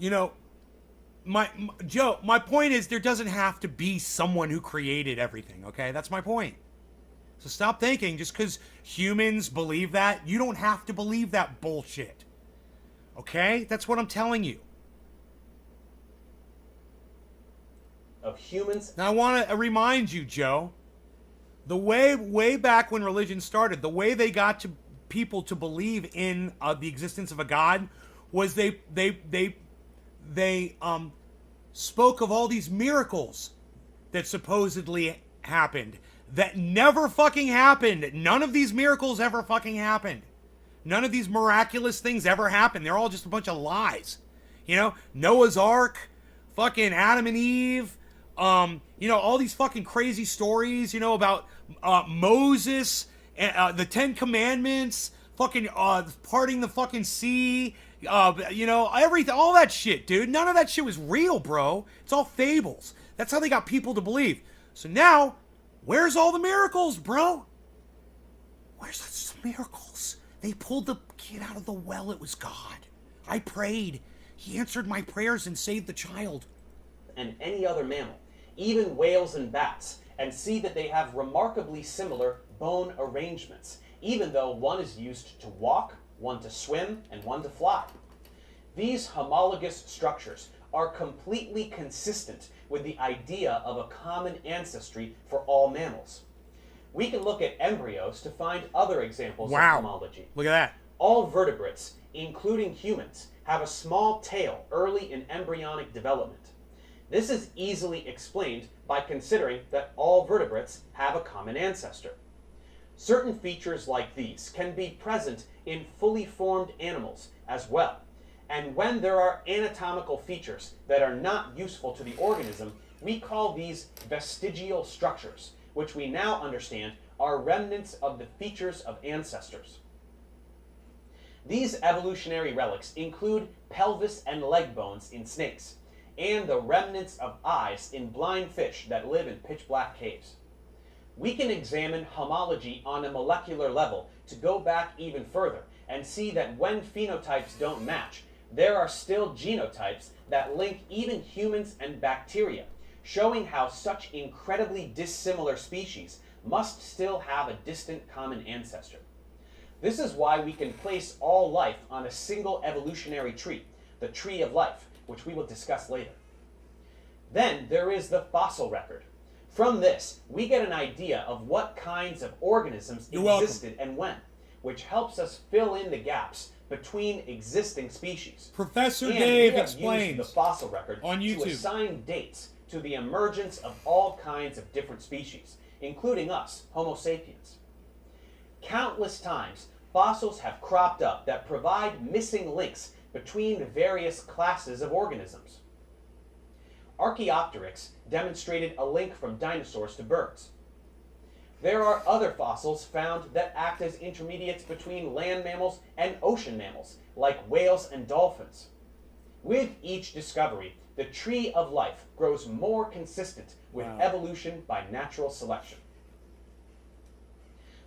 Joe, my point is there doesn't have to be someone who created everything, okay? That's my point. So stop thinking just because humans believe that. You don't have to believe that bullshit. Okay? That's what I'm telling you. of humans. Now I want to remind you, Joe, the way back when religion started, the way they got to people to believe in the existence of a God was they spoke of all these miracles that supposedly happened that never fucking happened. None of these miracles ever fucking happened. None of these miraculous things ever happened. They're all just a bunch of lies. You know, Noah's Ark, fucking Adam and Eve, all these fucking crazy stories, about Moses, the Ten Commandments, fucking parting the fucking sea, everything, all that shit, dude. None of that shit was real, bro. It's all fables. That's how they got people to believe. So now, where's all the miracles, bro? Where's the miracles? They pulled the kid out of the well. It was God. I prayed. He answered my prayers and saved the child. And any other mammal, even whales and bats, and see that they have remarkably similar bone arrangements, even though one is used to walk, one to swim, and one to fly. These homologous structures are completely consistent with the idea of a common ancestry for all mammals. We can look at embryos to find other examples of homology. Look at that. All vertebrates, including humans, have a small tail early in embryonic development. This is easily explained by considering that all vertebrates have a common ancestor. Certain features like these can be present in fully formed animals as well. And when there are anatomical features that are not useful to the organism, we call these vestigial structures, which we now understand are remnants of the features of ancestors. These evolutionary relics include pelvis and leg bones in snakes, and the remnants of eyes in blind fish that live in pitch-black caves. We can examine homology on a molecular level to go back even further and see that when phenotypes don't match, there are still genotypes that link even humans and bacteria, showing how such incredibly dissimilar species must still have a distant common ancestor. This is why we can place all life on a single evolutionary tree, the tree of life, which we will discuss later. Then there is the fossil record. From this, we get an idea of what kinds of organisms existed and when. which helps us fill in the gaps between existing species. Professor And Dave we have used explains the fossil record on to YouTube. assign dates to the emergence of all kinds of different species, including us, Homo sapiens. Countless times, fossils have cropped up that provide missing links between the various classes of organisms. Archaeopteryx demonstrated a link from dinosaurs to birds. There are other fossils found that act as intermediates between land mammals and ocean mammals, like whales and dolphins. With each discovery, the tree of life grows more consistent with evolution by natural selection.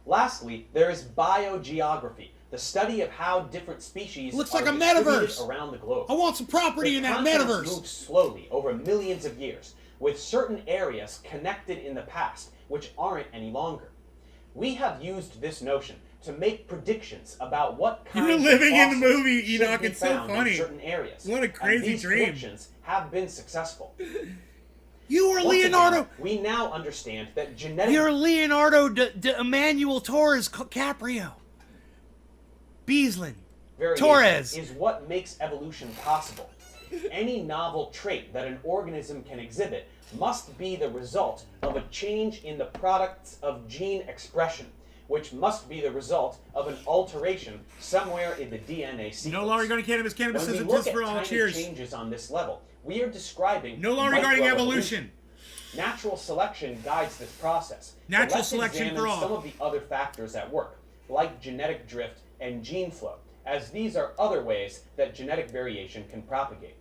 Lastly, there is biogeography, the study of how different species Looks are like a distributed metaverse. around the globe. I want some property in that continents metaverse. move slowly over millions of years, with certain areas connected in the past which aren't any longer. We have used this notion to make predictions about what kinds You're living in of the fossils movie, should Enoch. be It's so found in funny. certain areas. What a And crazy these dream. predictions have been successful. You are Once Leonardo. again, we now understand that genetic You're Leonardo de Emmanuel Torres Caprio. Beaslin. variation Torres. is what makes evolution possible. Any novel trait that an organism can exhibit must be the result of a change in the products of gene expression, which must be the result of an alteration somewhere in the DNA sequence. No law regarding cannabis. Cannabis When we isn't look just at for all. tiny Cheers. changes on this level, we are describing No law regarding microevolution. evolution. Natural selection guides this process. Natural But let's selection examine for all. some of the other factors at work, like genetic drift and gene flow, as these are other ways that genetic variation can propagate.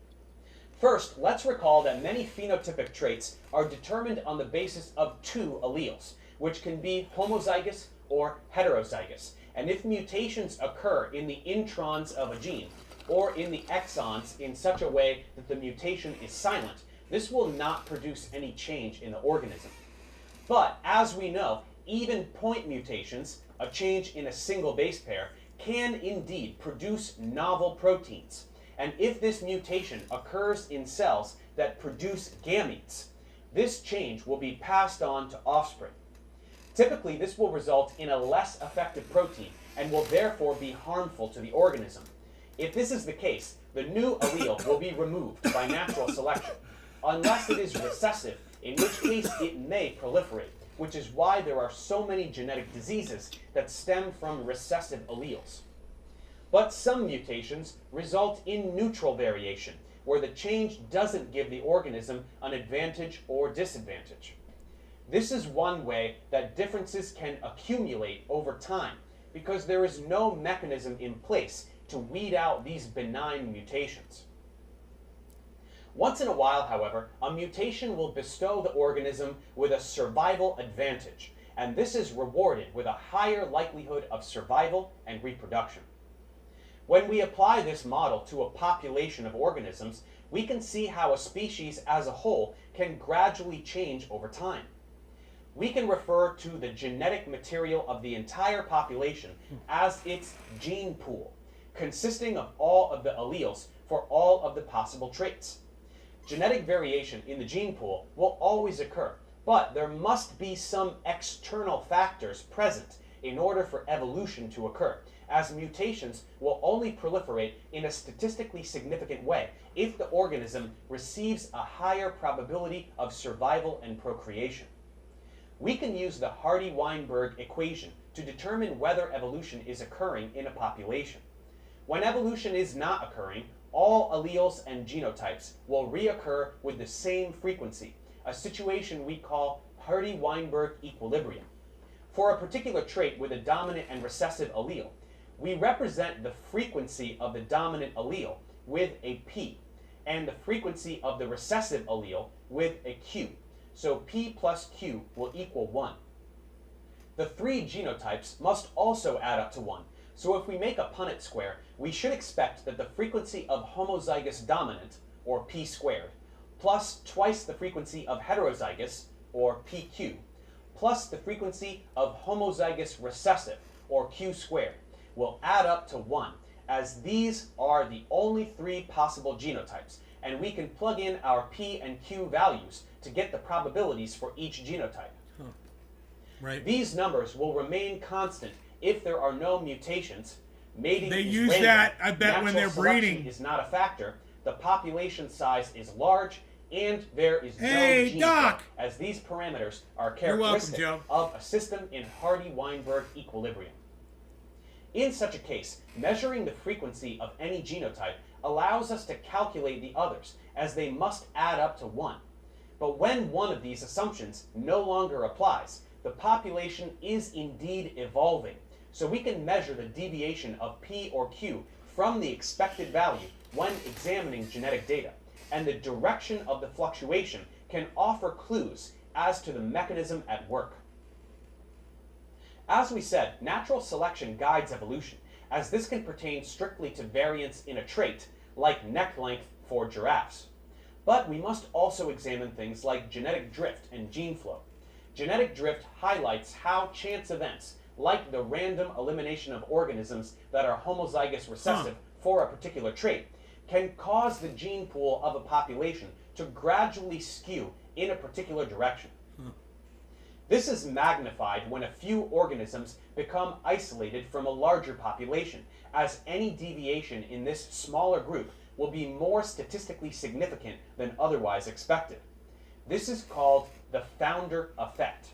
First, let's recall that many phenotypic traits are determined on the basis of two alleles, which can be homozygous or heterozygous. And if mutations occur in the introns of a gene, or in the exons in such a way that the mutation is silent, this will not produce any change in the organism. But, as we know, even point mutations, a change in a single base pair, can indeed produce novel proteins. And if this mutation occurs in cells that produce gametes, this change will be passed on to offspring. Typically, this will result in a less effective protein and will therefore be harmful to the organism. If this is the case, the new allele will be removed by natural selection, unless it is recessive, in which case it may proliferate, which is why there are so many genetic diseases that stem from recessive alleles. But some mutations result in neutral variation, where the change doesn't give the organism an advantage or disadvantage. This is one way that differences can accumulate over time, because there is no mechanism in place to weed out these benign mutations. Once in a while, however, a mutation will bestow the organism with a survival advantage, and this is rewarded with a higher likelihood of survival and reproduction. When we apply this model to a population of organisms, we can see how a species as a whole can gradually change over time. We can refer to the genetic material of the entire population as its gene pool, consisting of all of the alleles for all of the possible traits. Genetic variation in the gene pool will always occur, but there must be some external factors present in order for evolution to occur, as mutations will only proliferate in a statistically significant way if the organism receives a higher probability of survival and procreation. We can use the Hardy-Weinberg equation to determine whether evolution is occurring in a population. When evolution is not occurring, all alleles and genotypes will reoccur with the same frequency, a situation we call Hardy-Weinberg Equilibrium. For a particular trait with a dominant and recessive allele, we represent the frequency of the dominant allele with a P, and the frequency of the recessive allele with a Q. So P plus Q will equal 1. The three genotypes must also add up to 1. So if we make a Punnett square, we should expect that the frequency of homozygous dominant, or P squared, plus twice the frequency of heterozygous, or PQ, plus the frequency of homozygous recessive, or Q squared, will add up to 1, as these are the only three possible genotypes, and we can plug in our P and Q values to get the probabilities for each genotype. Right. These numbers will remain constant if there are no mutations, mating They is use random, that, I bet, when natural they're selection breeding. is not a factor, the population size is large, and there is Hey, no gene Doc! flow, as these parameters are You're welcome, characteristic Joe. of a system in Hardy-Weinberg equilibrium. In such a case, measuring the frequency of any genotype allows us to calculate the others, as they must add up to 1. But when one of these assumptions no longer applies, the population is indeed evolving, so we can measure the deviation of P or Q from the expected value when examining genetic data, and the direction of the fluctuation can offer clues as to the mechanism at work. As we said, natural selection guides evolution, as this can pertain strictly to variance in a trait, like neck length for giraffes. But we must also examine things like genetic drift and gene flow. Genetic drift highlights how chance events, like the random elimination of organisms that are homozygous recessive for a particular trait, can cause the gene pool of a population to gradually skew in a particular direction. This is magnified when a few organisms become isolated from a larger population, as any deviation in this smaller group will be more statistically significant than otherwise expected. This is called the founder effect.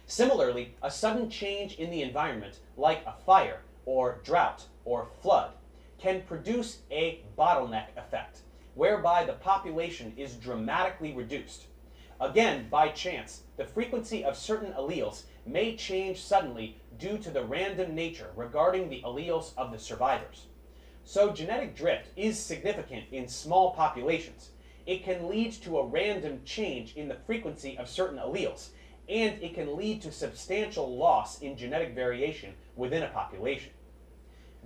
Similarly, a sudden change in the environment, like a fire or drought or flood, can produce a bottleneck effect, whereby the population is dramatically reduced. Again, by chance, the frequency of certain alleles may change suddenly due to the random nature regarding the alleles of the survivors. So genetic drift is significant in small populations. It can lead to a random change in the frequency of certain alleles, and it can lead to substantial loss in genetic variation within a population.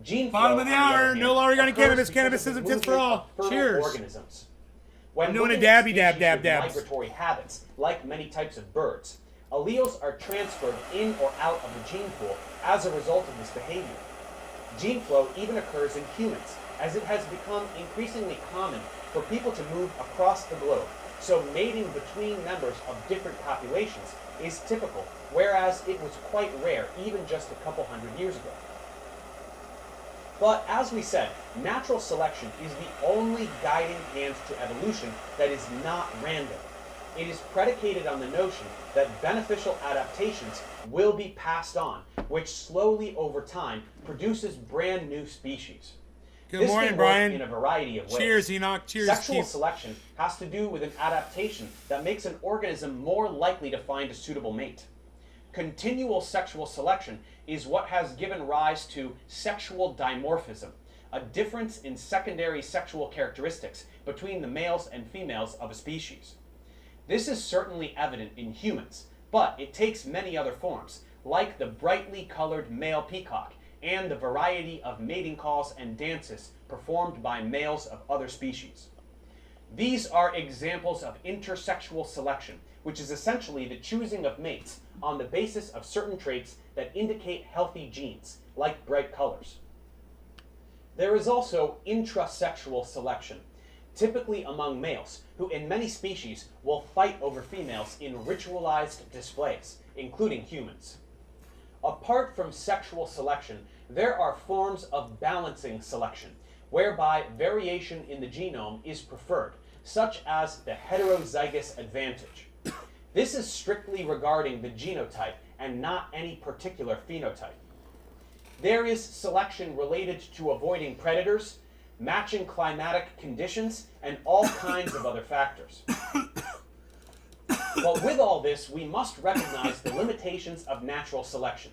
Gene Bottom flow, of the on hour, other hand, no organic occurs cannabis. because Cannabis of the isn't fit for movement all. of fertile Cheers. organisms. When I'm doing a looking at dabby dab species dab with dabs. migratory habits, like many types of birds, alleles are transferred in or out of the gene pool as a result of this behavior. Gene flow even occurs in humans, as it has become increasingly common for people to move across the globe, so mating between members of different populations is typical, whereas it was quite rare even just a couple hundred years ago. But as we said, natural selection is the only guiding hand to evolution that is not random. It is predicated on the notion that beneficial adaptations will be passed on, which slowly over time produces brand new species. Good This morning, can work Brian. in a variety of ways. Cheers, Enoch. Cheers, Sexual Keith. selection has to do with an adaptation that makes an organism more likely to find a suitable mate. Continual sexual selection is what has given rise to sexual dimorphism, a difference in secondary sexual characteristics between the males and females of a species. This is certainly evident in humans, but it takes many other forms, like the brightly colored male peacock and the variety of mating calls and dances performed by males of other species. These are examples of intersexual selection, which is essentially the choosing of mates on the basis of certain traits that indicate healthy genes, like bright colors. There is also intrasexual selection, typically among males, who in many species will fight over females in ritualized displays, including humans. Apart from sexual selection, there are forms of balancing selection, whereby variation in the genome is preferred, such as the heterozygous advantage. This is strictly regarding the genotype and not any particular phenotype. There is selection related to avoiding predators, matching climatic conditions, and all kinds of other factors. But with all this, we must recognize the limitations of natural selection.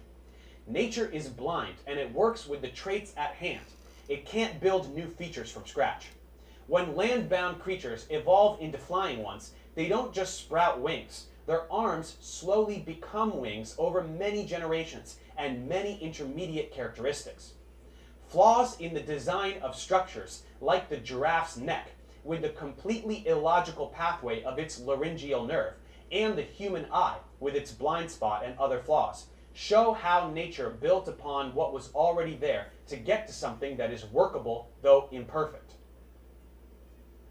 Nature is blind, and it works with the traits at hand. It can't build new features from scratch. When land-bound creatures evolve into flying ones, they don't just sprout wings. Their arms slowly become wings over many generations and many intermediate characteristics. Flaws in the design of structures, like the giraffe's neck, with the completely illogical pathway of its laryngeal nerve, and the human eye, with its blind spot and other flaws, show how nature built upon what was already there to get to something that is workable, though imperfect.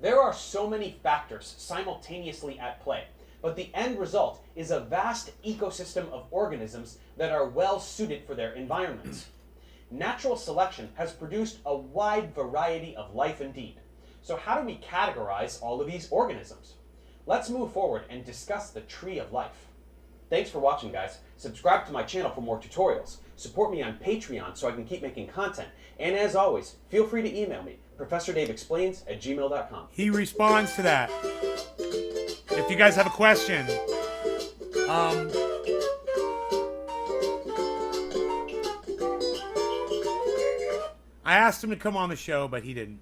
There are so many factors simultaneously at play, but the end result is a vast ecosystem of organisms that are well suited for their environments. Natural selection has produced a wide variety of life indeed. So how do we categorize all of these organisms? Let's move forward and discuss the tree of life. Thanks for watching, guys. Subscribe to my channel for more tutorials. Support me on Patreon so I can keep making content. And as always, feel free to email me, ProfessorDaveExplains@gmail.com. He responds to that. If you guys have a question, I asked him to come on the show, but he didn't.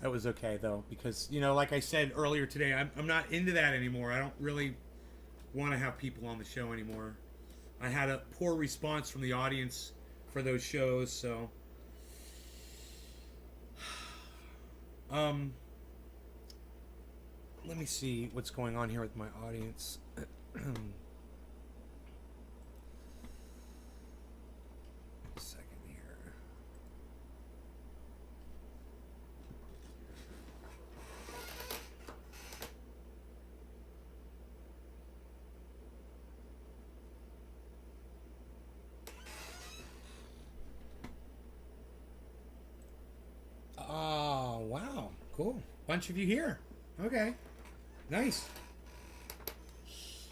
That was okay, though, because, you know, like I said earlier today, I'm not into that anymore. I don't really want to have people on the show anymore. I had a poor response from the audience for those shows, so... let me see what's going on here with my audience. Second here. Oh, wow. Cool. Bunch of you here. Okay. Nice.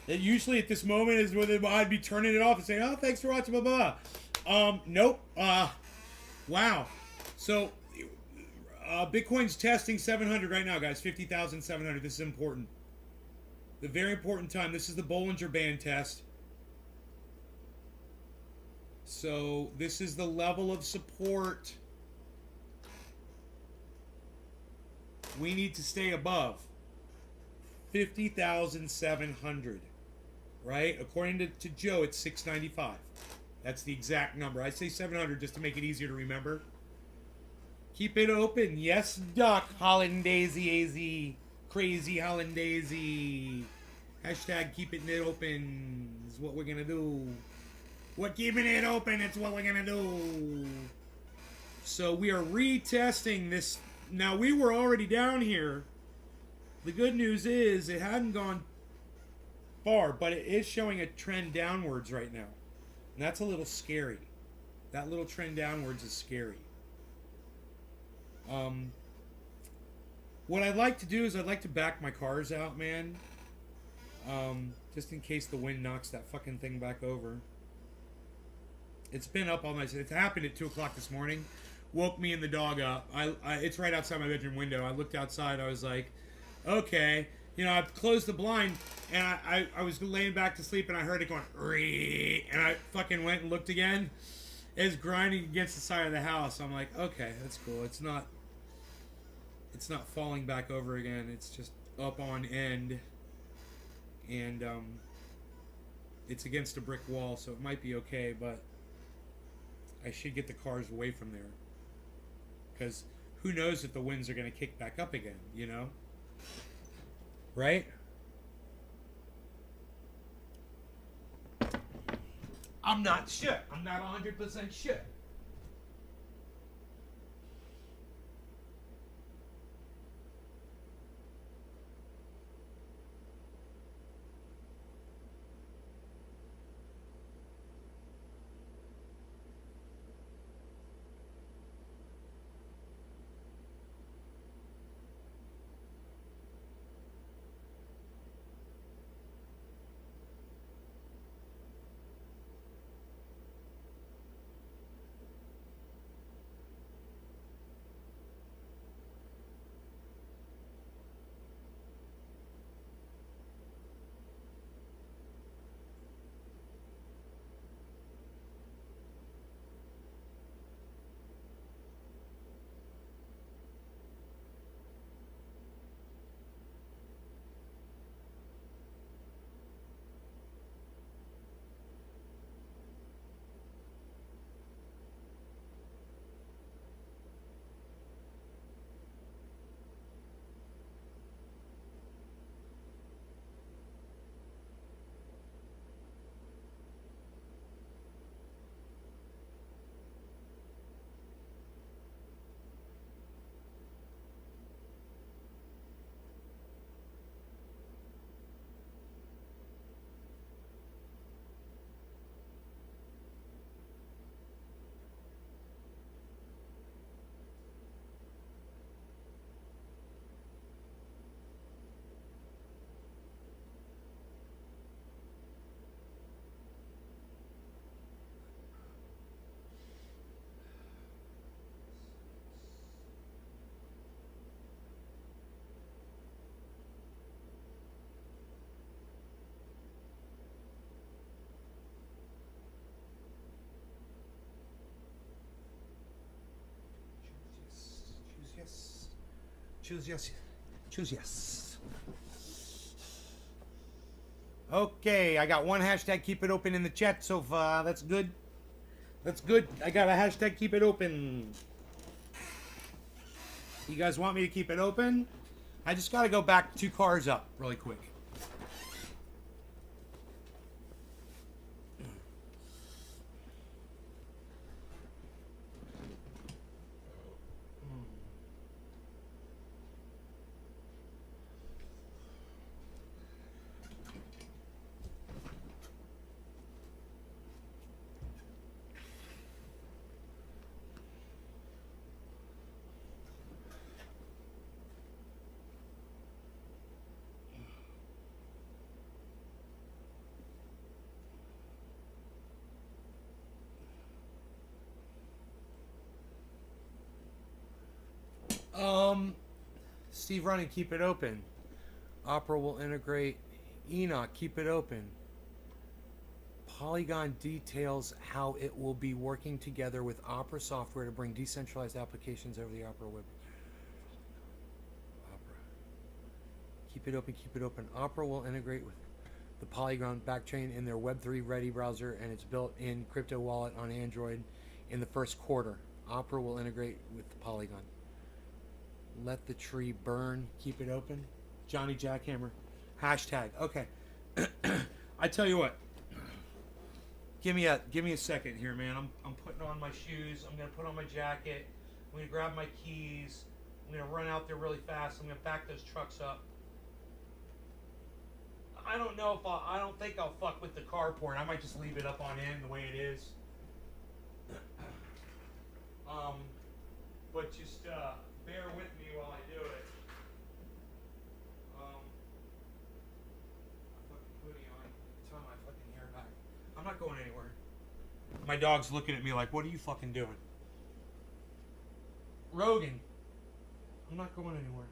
That usually at this moment is where I'd be turning it off and saying, oh, thanks for watching, blah, blah, blah. Nope. Wow. So, Bitcoin's testing 700 right now, guys. 50,700. This is important. The very important time. This is the Bollinger Band test. So, this is the level of support we need to stay above. 50,700, right? According to Joe, it's 695. That's the exact number. I say 700 just to make it easier to remember. Keep it open. Yes, Duck. Hollandaise AZ. Crazy Hollandaise. Hashtag keeping it open is what we're going to do. What keeping it open, it's what we're going to do. So we are retesting this. Now, we were already down here. The good news is it hadn't gone far, but it is showing a trend downwards right now. And that's a little scary. That little trend downwards is scary. What I'd like to do is I'd like to back my cars out, man. Just in case the wind knocks that fucking thing back over. It's been up all night. It happened at 2 o'clock this morning. Woke me and the dog up. It's right outside my bedroom window. I looked outside. I was like, okay. You know, I closed the blind, and I was laying back to sleep, and I heard it going, Ree! And I fucking went and looked again. It's grinding against the side of the house. I'm like, okay, that's cool. It's not falling back over again. It's just up on end. And it's against a brick wall, so it might be okay, but I should get the cars away from there. Because who knows if the winds are going to kick back up again, you know? Right? I'm not sure. I'm not 100% sure. Choose yes. Choose yes. Okay, I got one hashtag keep it open in the chat so far. That's good. That's good. I got a hashtag keep it open. You guys want me to keep it open? I just got to go back 2 cars up really quick. Steve Running, keep it open. Opera will integrate Enoch, keep it open. Polygon details how it will be working together with Opera software to bring decentralized applications over the Opera web. Opera. Keep it open, keep it open. Opera will integrate with the Polygon backchain in their Web3 ready browser, and it's built in crypto wallet on Android in the first quarter. Opera will integrate with the Polygon. Let the tree burn. Keep it open. Johnny Jackhammer. Hashtag. Okay. I tell you what. Give me a second here, man. I'm putting on my shoes. I'm gonna put on my jacket. I'm gonna grab my keys. I'm gonna run out there really fast. I'm gonna back those trucks up. I don't know if I don't think I'll fuck with the carport. I might just leave it up on end the way it is. But just bear with me while I do it. I fucking hoodie on. Tie my fucking hair back. I'm not going anywhere. My dog's looking at me like, what are you fucking doing? Rogan. I'm not going anywhere.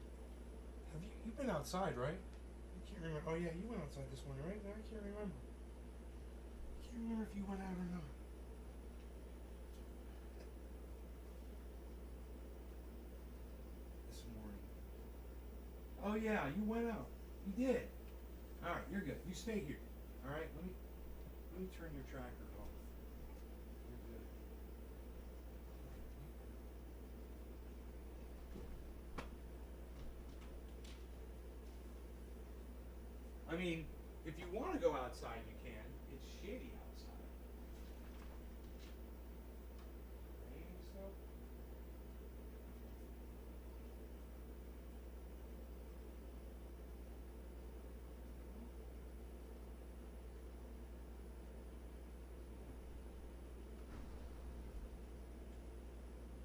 Have you've been outside, right? I can't remember. Oh yeah, you went outside this morning, right? No, I can't remember. I can't remember if you went out or not. Oh yeah, you went out. You did. All right, you're good. You stay here. All right, let me turn your tracker off. You're good. I mean, if you want to go outside, you can. It's shitty outside. Raining stuff.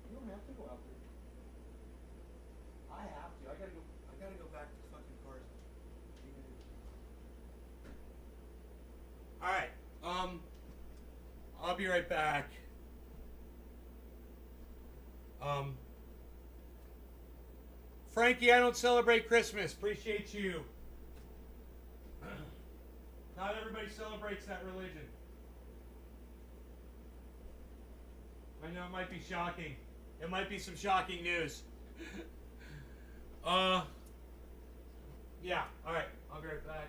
You don't have to go out there. I have to. I gotta go back to fucking cars. All right. I'll be right back. Frankie, I don't celebrate Christmas. Appreciate you. Not everybody celebrates that religion. I know it might be shocking. It might be some shocking news. Yeah. All right. I'll be right back.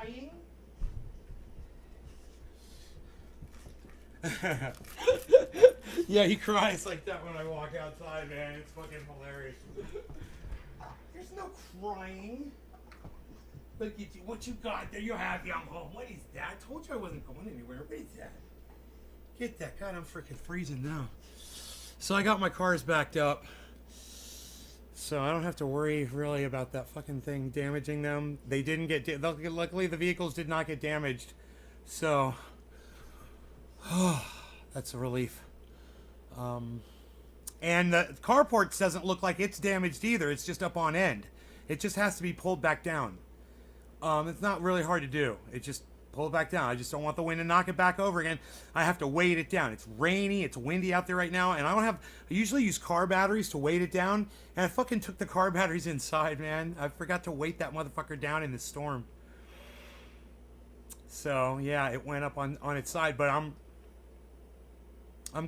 crying? Yeah, he cries like that when I walk outside, man. It's fucking hilarious. There's no crying. Look at you. What you got there? You have young home. What is that? I told you I wasn't going anywhere. What is that? Get that. God, I'm freaking freezing now. So I got my cars backed up. So I don't have to worry really about that fucking thing damaging them. They didn't get... luckily, the vehicles did not get damaged. So... that's a relief. And the carport doesn't look like it's damaged either. It's just up on end. It just has to be pulled back down. It's not really hard to do. It just pull it back down. I just don't want the wind to knock it back over again. I have to weight it down. It's rainy. It's windy out there right now. And I usually use car batteries to weight it down. And I fucking took the car batteries inside, man. I forgot to weight that motherfucker down in the storm. So, yeah, it went up on its side. But I'm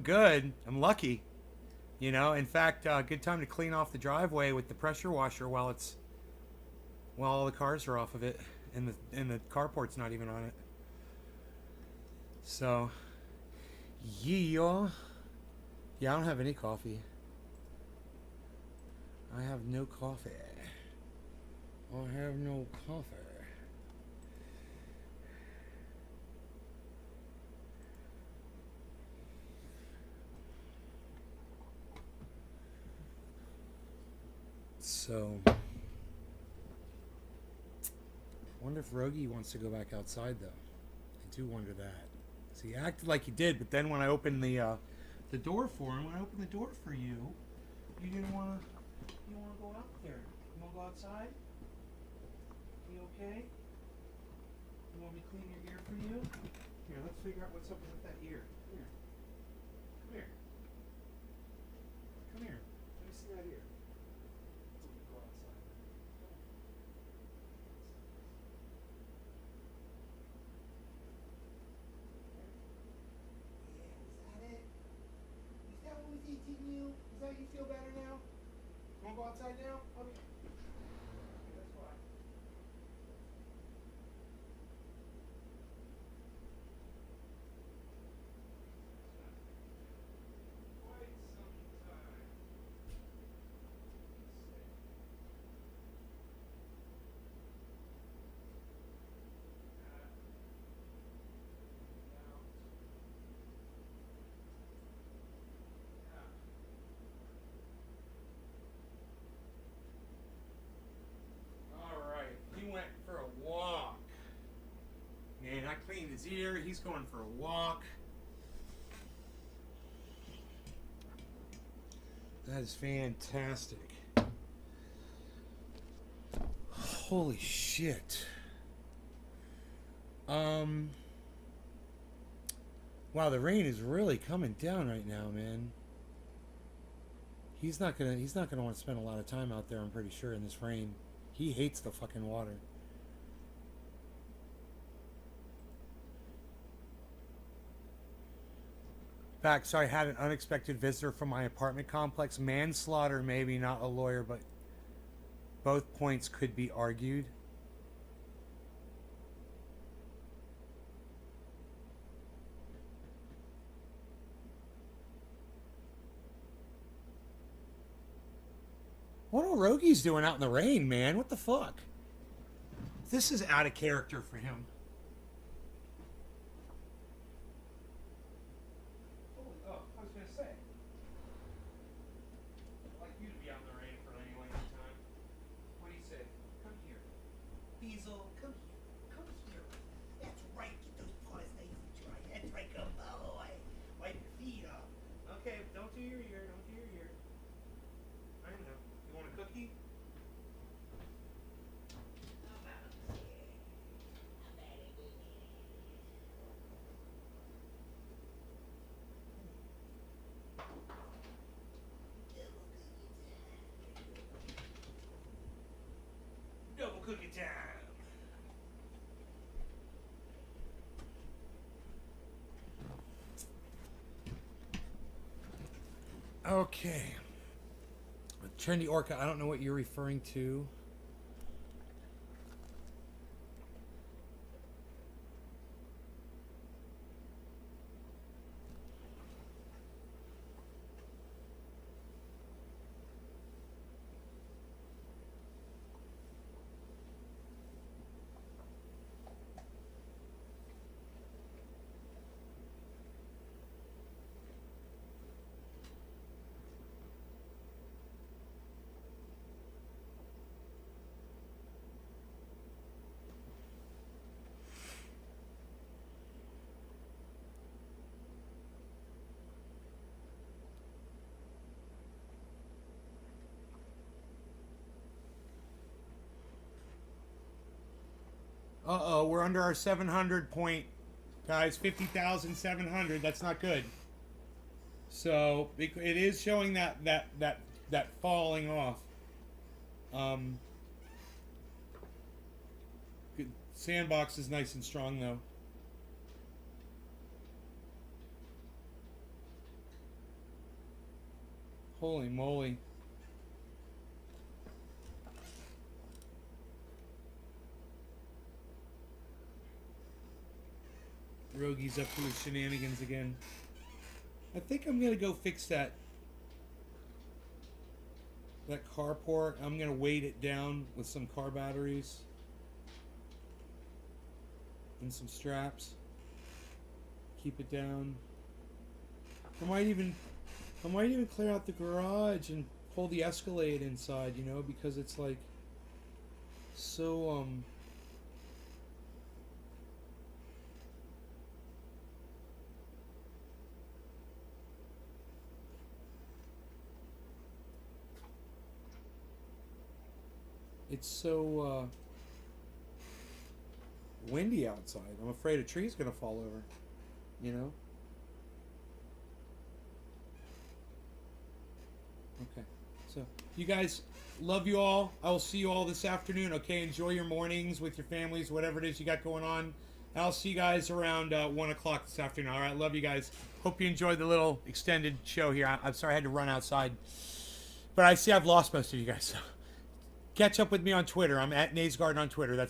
good. I'm lucky. You know, in fact, good time to clean off the driveway with the pressure washer while all the cars are off of it, and the carport's not even on it. So, yeah, I don't have any coffee. I have no coffee. I have no coffee. So, I wonder if Rogie wants to go back outside, though. I do wonder that. So he acted like he did, but then when I opened the door for him, when I opened the door for you, you didn't want to go out there. You want to go outside? You okay? You want me to clean your ear for you? Here, let's figure out what's up with that ear. Come here. Come here. Come here. Let me see that ear. Go outside. Is that what was eating you? Is that you feel better now? You want to go outside now? Okay. That's why. Quite some time. For a walk. Man, I cleaned his ear. He's going for a walk. That is fantastic. Holy shit. Wow, the rain is really coming down right now, man. He's not gonna want to spend a lot of time out there, I'm pretty sure, in this rain. He hates the fucking water. Back, sorry, I had an unexpected visitor from my apartment complex. Manslaughter, maybe, not a lawyer, but both points could be argued. What are Rogie's doing out in the rain, man? What the fuck? This is out of character for him. Oh, I was gonna say. I'd like you to be out in the rain for any length of time. What do you say? Come here. Diesel, come here. Come here. That's right. Get those paws nice and dry. That's right. Good boy. Wipe your feet off. Okay, don't do your ear. Don't do your ear. I know. You want a cookie? Double cookie time. Okay. Trendy Orca, I don't know what you're referring to. Uh-oh, we're under our 700 point, guys. 50,700. That's not good. So it is showing that falling off. Good. Sandbox is nice and strong though. Holy moly. Rogi's up to his shenanigans again. I think I'm gonna go fix that carport. I'm gonna weight it down with some car batteries and some straps. Keep it down. I might even clear out the garage and pull the Escalade inside, you know, because it's like so it's so windy outside. I'm afraid a tree's gonna fall over, you know. Okay, so you guys, love you all. I will see you all this afternoon. Okay, enjoy your mornings with your families, whatever it is you got going on. I'll see you guys around 1 o'clock this afternoon. All right, love you guys. Hope you enjoyed the little extended show here. I'm sorry I had to run outside, but I see I've lost most of you guys. So catch up with me on Twitter. I'm at Nays Garden on Twitter. That's